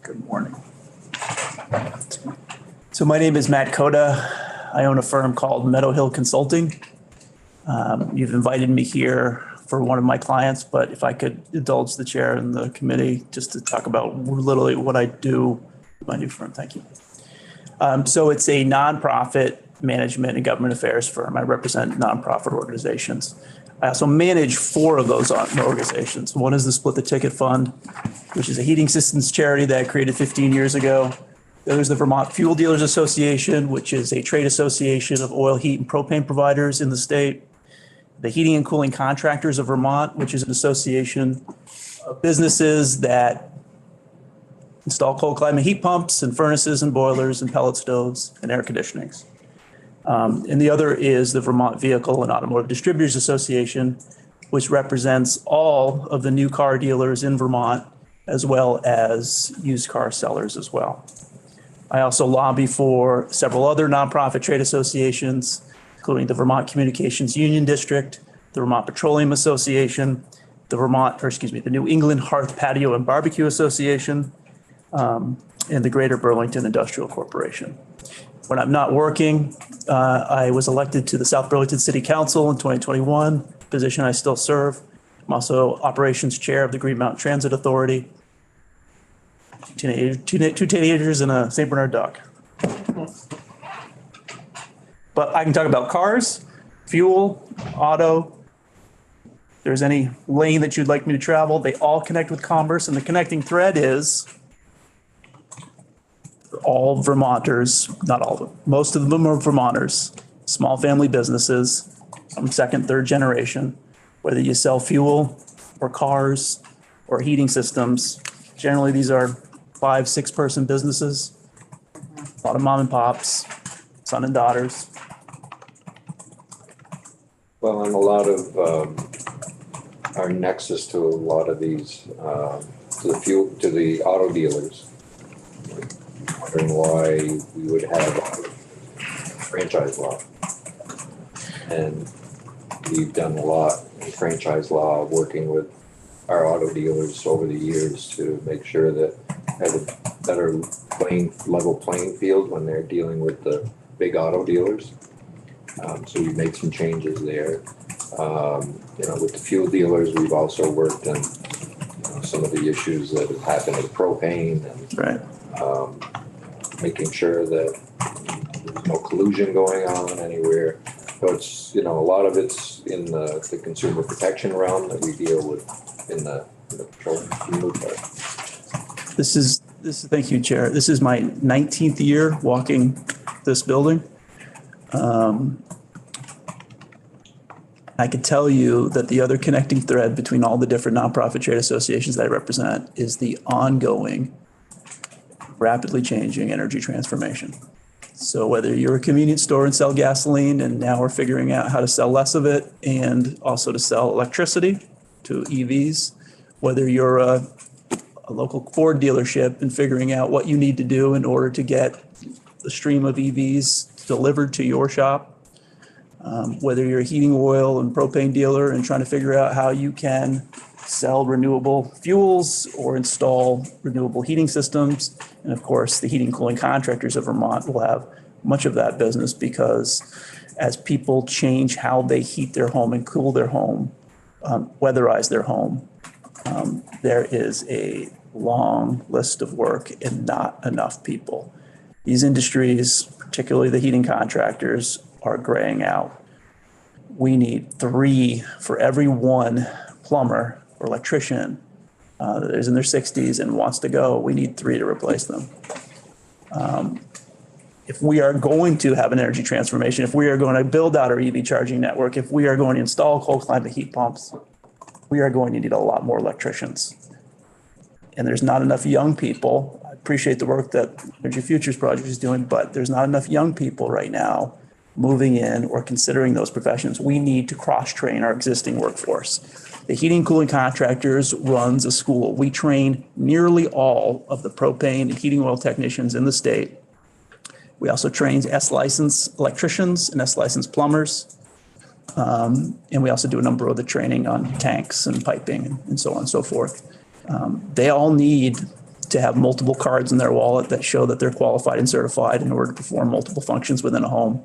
Good morning. So my name is Matt Coda. I own a firm called Meadow Hill Consulting. You've invited me here for one of my clients, but if I could indulge the chair and the committee just to talk about literally what I do with my new firm. Thank you. So it's a nonprofit management and government affairs firm. I represent nonprofit organizations. I also manage 4 of those organizations. One is the Split the Ticket Fund, which is a heating systems charity that I created 15 years ago. There's the Vermont Fuel Dealers Association, which is a trade association of oil, heat, and propane providers in the state. The Heating and Cooling Contractors of Vermont, which is an association of businesses that install cold climate heat pumps and furnaces and boilers and pellet stoves and air conditionings. And the other is the Vermont Vehicle and Automotive Distributors Association, which represents all of the new car dealers in Vermont, as well as used car sellers as well. I also lobby for several other nonprofit trade associations, including the Vermont Communications Union District, the Vermont Petroleum Association, the New England Hearth Patio and Barbecue Association, and the Greater Burlington Industrial Corporation. When I'm not working, I was elected to the South Burlington City Council in 2021, position I still serve. I'm also operations chair of the Green Mountain Transit Authority. Two teenagers and a St. Bernard dog. But I can talk about cars, fuel, auto. If there's any lane that you'd like me to travel, they all connect with commerce, and the connecting thread is all Vermonters, not all of them, most of them are Vermonters, small family businesses, some second, third generation, whether you sell fuel or cars or heating systems. Generally, these are 5-6 person businesses, a lot of mom and pops, son and daughters. Well, and a lot of our nexus to a lot of these, to the auto dealers. Wondering why we would have a franchise law. And we've done a lot in franchise law, working with our auto dealers over the years to make sure that better level playing field when they're dealing with the big auto dealers. So we made some changes there. With the fuel dealers, we've also worked on some of the issues that have happened with propane and Right. making sure that there's no collusion going on anywhere. So it's, a lot of it's in the consumer protection realm that we deal with in the petroleum part. Thank you, Chair. This is my 19th year walking this building. I can tell you that the other connecting thread between all the different nonprofit trade associations that I represent is the ongoing, rapidly changing energy transformation. So whether you're a convenience store and sell gasoline, and now we're figuring out how to sell less of it and also to sell electricity to EVs, whether you're a local Ford dealership and figuring out what you need to do in order to get the stream of EVs delivered to your shop, whether you're a heating oil and propane dealer and trying to figure out how you can sell renewable fuels or install renewable heating systems. And of course, the heating and cooling contractors of Vermont will have much of that business, because as people change how they heat their home and cool their home, weatherize their home, there is a long list of work and not enough people. These industries, particularly the heating contractors, are graying out. We need 3 for every 1 plumber or electrician that is in their 60s and wants to go. We need 3 to replace them. If we are going to have an energy transformation, if we are going to build out our EV charging network, if we are going to install cold climate heat pumps, we are going to need a lot more electricians. And there's not enough young people. I appreciate the work that Energy Futures Project is doing, but there's not enough young people right now moving in or considering those professions. We need to cross-train our existing workforce. The heating and cooling contractors runs a school. We train nearly all of the propane and heating oil technicians in the state. We also train S-licensed electricians and S-licensed plumbers. And we also do a number of the training on tanks and piping and so on and so forth. They all need to have multiple cards in their wallet that show that they're qualified and certified in order to perform multiple functions within a home.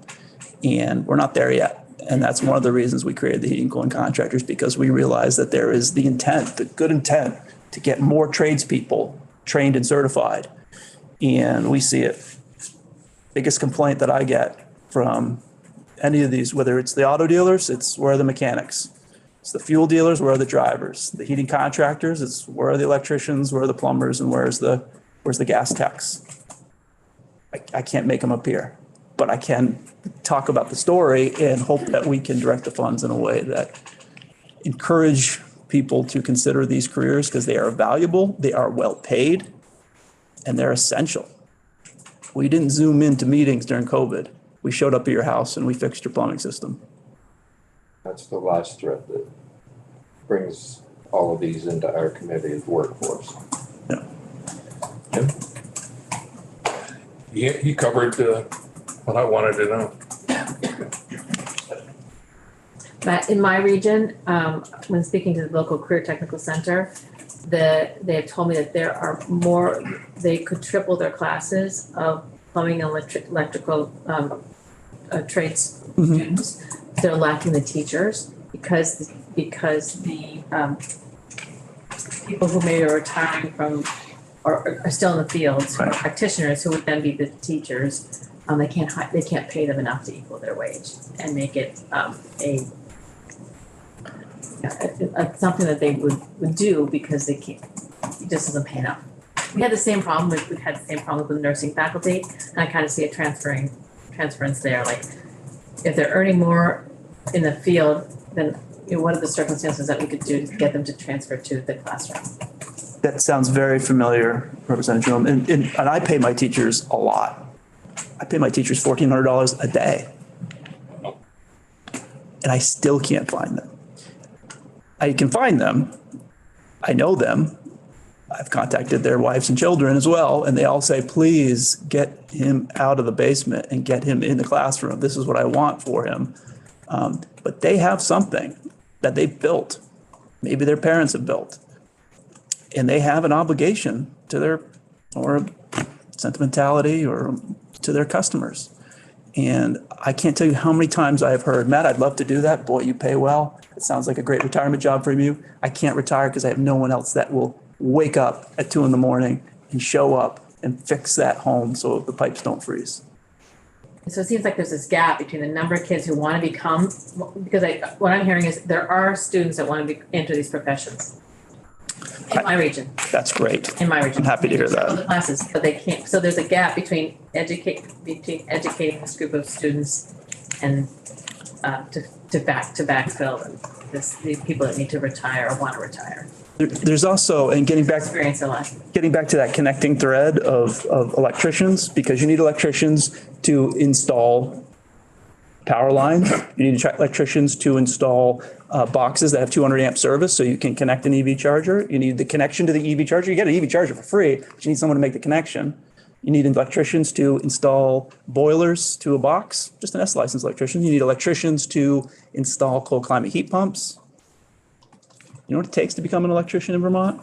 And we're not there yet. And that's one of the reasons we created the heating and cooling contractors, because we realize that there is the intent, the good intent, to get more tradespeople trained and certified. And we see it. Biggest complaint that I get from any of these, whether it's the auto dealers, it's where are the mechanics? It's the fuel dealers, where are the drivers? The heating contractors, it's where are the electricians, where are the plumbers, and where's the gas techs? I can't make them appear, but I can talk about the story and hope that we can direct the funds in a way that encourage people to consider these careers, because they are valuable, they are well paid, and they're essential. We didn't Zoom into meetings during COVID. We showed up at your house and we fixed your plumbing system. That's the last thread that brings all of these into our committee's workforce. Yeah. He covered what I wanted to know. But in my region, when speaking to the local career technical center, they have told me that there are more, they could triple their classes of plumbing and electrical trades students. They're lacking the teachers because the people who maybe are retiring from or are still in the fields, right, practitioners who would then be the teachers, they can't pay them enough to equal their wage and make it something that they would do, because they can't, it just doesn't pay enough. We had the same problem we've had the same problem with the nursing faculty, and I kind of see a transference there. Like, if they're earning more in the field, then what are the circumstances that we could do to get them to transfer to the classroom? That sounds very familiar, Representative Jerome. And I pay my teachers a lot. I pay my teachers $1,400 a day. And I still can't find them. I can find them. I know them. I've contacted their wives and children as well, and they all say, please get him out of the basement and get him in the classroom. This is what I want for him. But they have something that they've built. Maybe their parents have built. And they have an obligation to their or sentimentality or to their customers. And I can't tell you how many times I have heard, Matt, I'd love to do that. Boy, you pay well. It sounds like a great retirement job for you. I can't retire because I have no one else that will wake up at 2 a.m. and show up and fix that home so the pipes don't freeze. So it seems like there's this gap between the number of kids who want to become, because what I'm hearing is there are students that want to enter these professions in my region. That's great. In my region. I'm happy to hear Some of the that. classes, but they can't. So there's a gap between educating this group of students and to backfill the people that need to retire or want to retire. There's also, and getting back Experience a lot. getting back to that connecting thread of electricians, because you need electricians to install power lines. You need electricians to install boxes that have 200 amp service so you can connect an EV charger. You need the connection to the EV charger. You get an EV charger for free, but you need someone to make the connection. You need electricians to install boilers to a box, just an S licensed electrician. You need electricians to install cold climate heat pumps. You know what it takes to become an electrician in Vermont?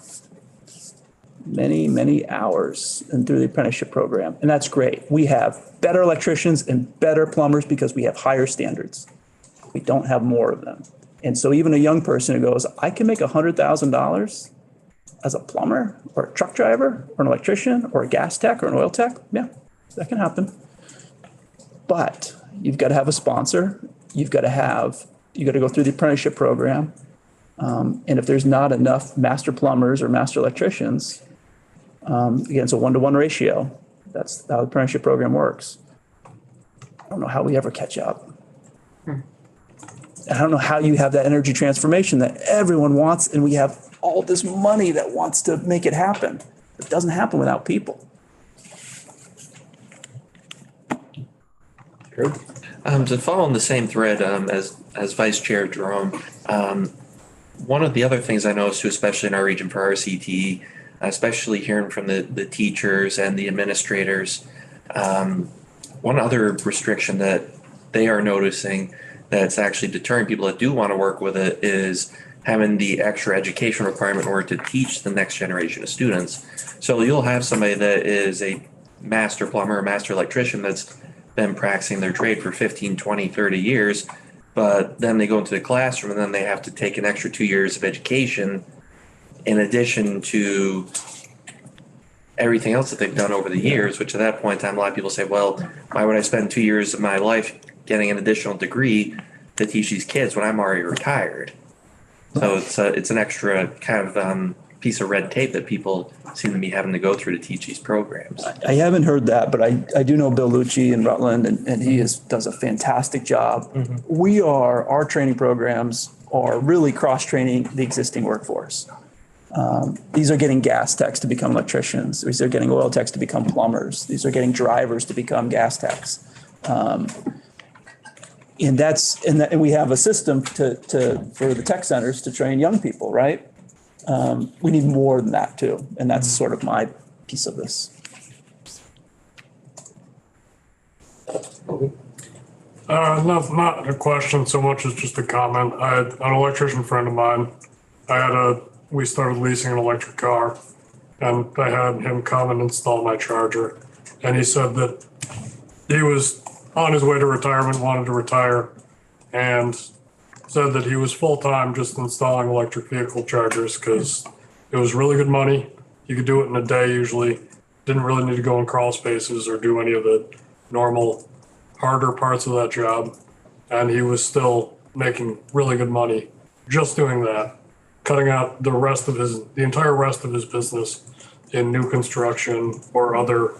Many, many hours and through the apprenticeship program. And that's great. We have better electricians and better plumbers because we have higher standards. We don't have more of them. And so even a young person who goes, I can make $100,000 as a plumber or a truck driver or an electrician or a gas tech or an oil tech. Yeah, that can happen. But you've got to have a sponsor. You've got to go through the apprenticeship program. And if there's not enough master plumbers or master electricians, again, it's a 1-to-1 ratio. That's how the apprenticeship program works. I don't know how we ever catch up. I don't know how you have that energy transformation that everyone wants, and we have all this money that wants to make it happen. It doesn't happen without people. To follow on the same thread as Vice Chair Jerome, one of the other things I noticed too, especially in our region for RCTE, especially hearing from the teachers and the administrators, one other restriction that they are noticing that's actually deterring people that do want to work with it is having the extra education requirement in order to teach the next generation of students. So you'll have somebody that is a master plumber or master electrician that's been practicing their trade for 15, 20, 30 years, but then they go into the classroom and then they have to take an extra 2 years of education in addition to everything else that they've done over the years, which at that point in time, a lot of people say, well, why would I spend 2 years of my life getting an additional degree to teach these kids when I'm already retired? So it's an extra kind of piece of red tape that people seem to be having to go through to teach these programs. I haven't heard that, but I do know Bill Lucci in Rutland, and he does a fantastic job. Mm-hmm. Our training programs are really cross-training the existing workforce. These are getting gas techs to become electricians. These are getting oil techs to become plumbers. These are getting drivers to become gas techs. And we have a system for the tech centers to train young people, right? We need more than that too. And that's sort of my piece of this. Not a question so much as just a comment. I had an electrician friend of mine. We started leasing an electric car, and I had him come and install my charger. And he said that he was on his way to retirement, wanted to retire, and said that he was full-time just installing electric vehicle chargers because it was really good money. You could do it in a day usually. Didn't really need to go in crawl spaces or do any of the normal harder parts of that job. And he was still making really good money just doing that, cutting out the entire rest of his business in new construction or other.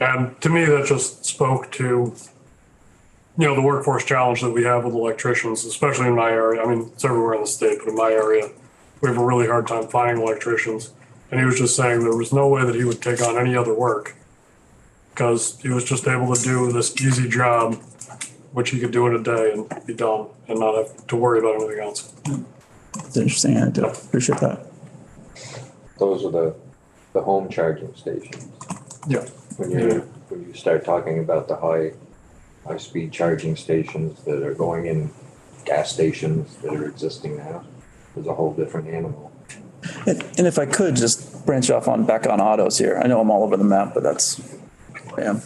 And to me, that just spoke to the workforce challenge that we have with electricians, especially in my area. I mean, it's everywhere in the state, but in my area, we have a really hard time finding electricians. And he was just saying there was no way that he would take on any other work because he was just able to do this easy job, which he could do in a day and be done and not have to worry about anything else. It's interesting. I do appreciate that. Those are the home charging stations. Yeah. When you start talking about the high-speed charging stations that are going in gas stations that are existing now, there's a whole different animal. And if I could just branch off back on autos here. I know I'm all over the map, but that's who I am.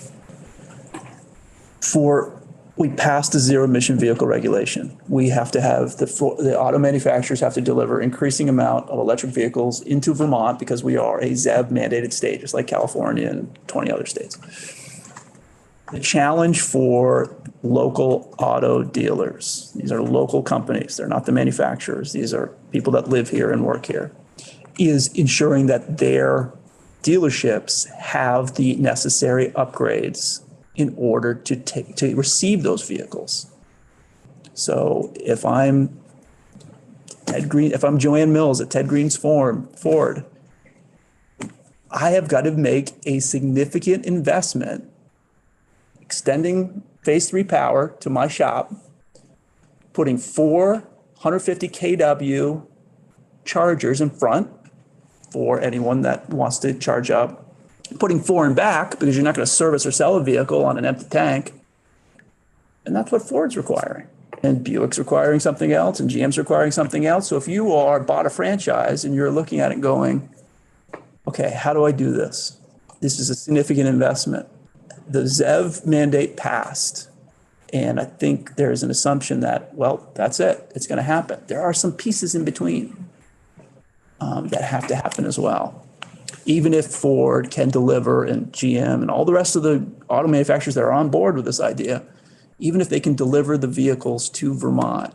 We passed the zero emission vehicle regulation. We have to have the auto manufacturers have to deliver increasing amount of electric vehicles into Vermont because we are a ZEV mandated state, just like California and 20 other states. The challenge for local auto dealers, these are local companies, they're not the manufacturers, these are people that live here and work here, is ensuring that their dealerships have the necessary upgrades in order to receive those vehicles. So if I'm Joanne Mills at Ted Green's Ford, I have got to make a significant investment extending phase 3 power to my shop, putting 450 kW chargers in front for anyone that wants to charge up, putting 4 in back because you're not going to service or sell a vehicle on an empty tank. And that's what Ford's requiring. And Buick's requiring something else and GM's requiring something else. So if you are bought a franchise and you're looking at it going, okay, how do I do this? This is a significant investment. The ZEV mandate passed. And I think there's an assumption that, well, that's it. It's going to happen. There are some pieces in between that have to happen as well. Even if Ford can deliver and GM and all the rest of the auto manufacturers that are on board with this idea, even if they can deliver the vehicles to Vermont,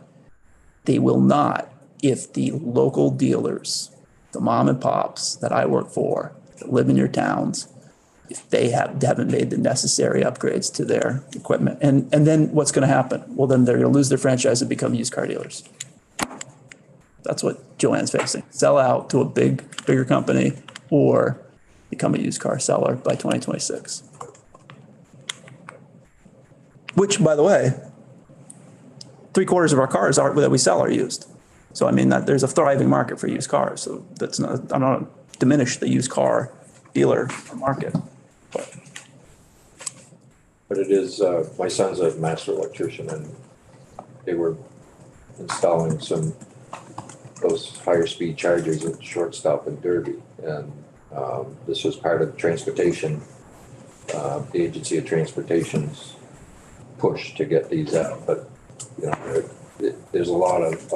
they will not if the local dealers, the mom and pops that I work for, that live in your towns, if they haven't made the necessary upgrades to their equipment. And then what's going to happen? Well, then they're going to lose their franchise and become used car dealers. That's what Joanne's facing. Sell out to a bigger company or become a used car seller by 2026. Which, by the way, 3/4 of our cars that we sell are used. So, I mean, there's a thriving market for used cars. So that's not, I don't want to diminish the used car dealer market. But it is, my son's a master electrician and they were installing those higher speed chargers at Shortstop in Derby. And this was part of transportation, the Agency of Transportation's push to get these out. But, you know, there's a lot of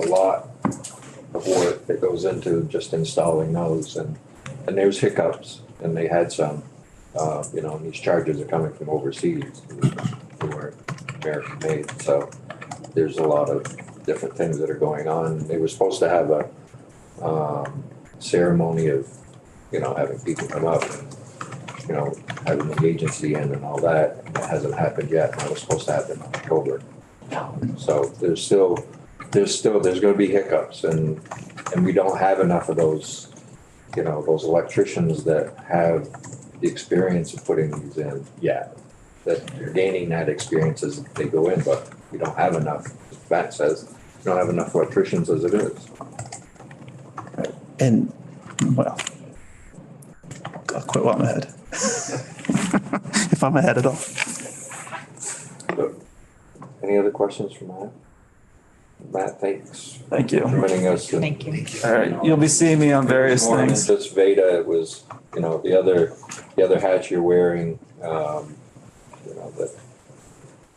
work that goes into just installing those. And there's hiccups, and they had some. You know, these chargers are coming from overseas. They weren't American made. So there's a lot of different things that are going on. They were supposed to have a ceremony of, you know, having people come up and, you know, having the agency in and all that. And it hasn't happened yet. That was supposed to happen in October. So there's going to be hiccups, and we don't have enough of those, you know, those electricians that have the experience of putting these in yet. That they're gaining that experience as they go in, but we don't have enough. As Matt says, we don't have enough electricians as it is. And, well, I'll quit while I'm ahead. If I'm ahead at all. Any other questions from Matt? Matt, thanks. Thank you. For joining us. Thank you. All right, you'll be seeing me on various More than things. just Veda, it was, you know, the other hats you're wearing, you know, that,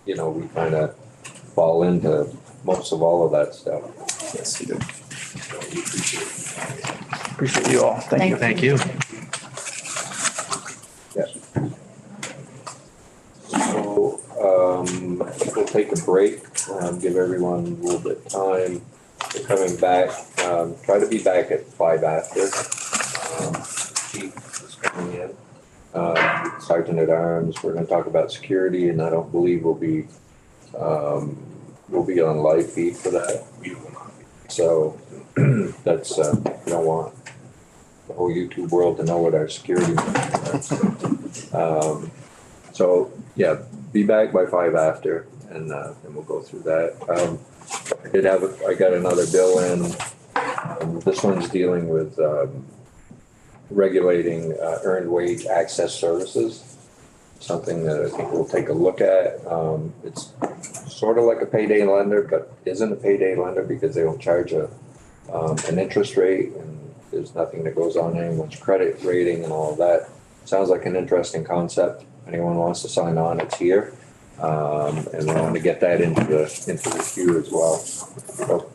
you know, we kind of fall into most of all of that stuff. Yes, you do. Appreciate you all. Thank you. Thank you. Yeah. So, we'll take a break, give everyone a little bit of time. We're coming back, try to be back at 5 after. Chief is coming in, Sergeant at Arms. We're going to talk about security, and I don't believe we'll be on live feed for that. So that's, we don't want the whole YouTube world to know what our security is. So yeah, be back by 5 after, and we'll go through that. I got another bill in. This one's dealing with regulating earned wage access services, something that I think we'll take a look at. It's sort of like a payday lender, but isn't a payday lender because they don't charge an interest rate, and There's nothing that goes on anyone's credit rating and all of that. Sounds like an interesting concept. Anyone wants to sign on, it's here. And we want to get that into the queue as well. So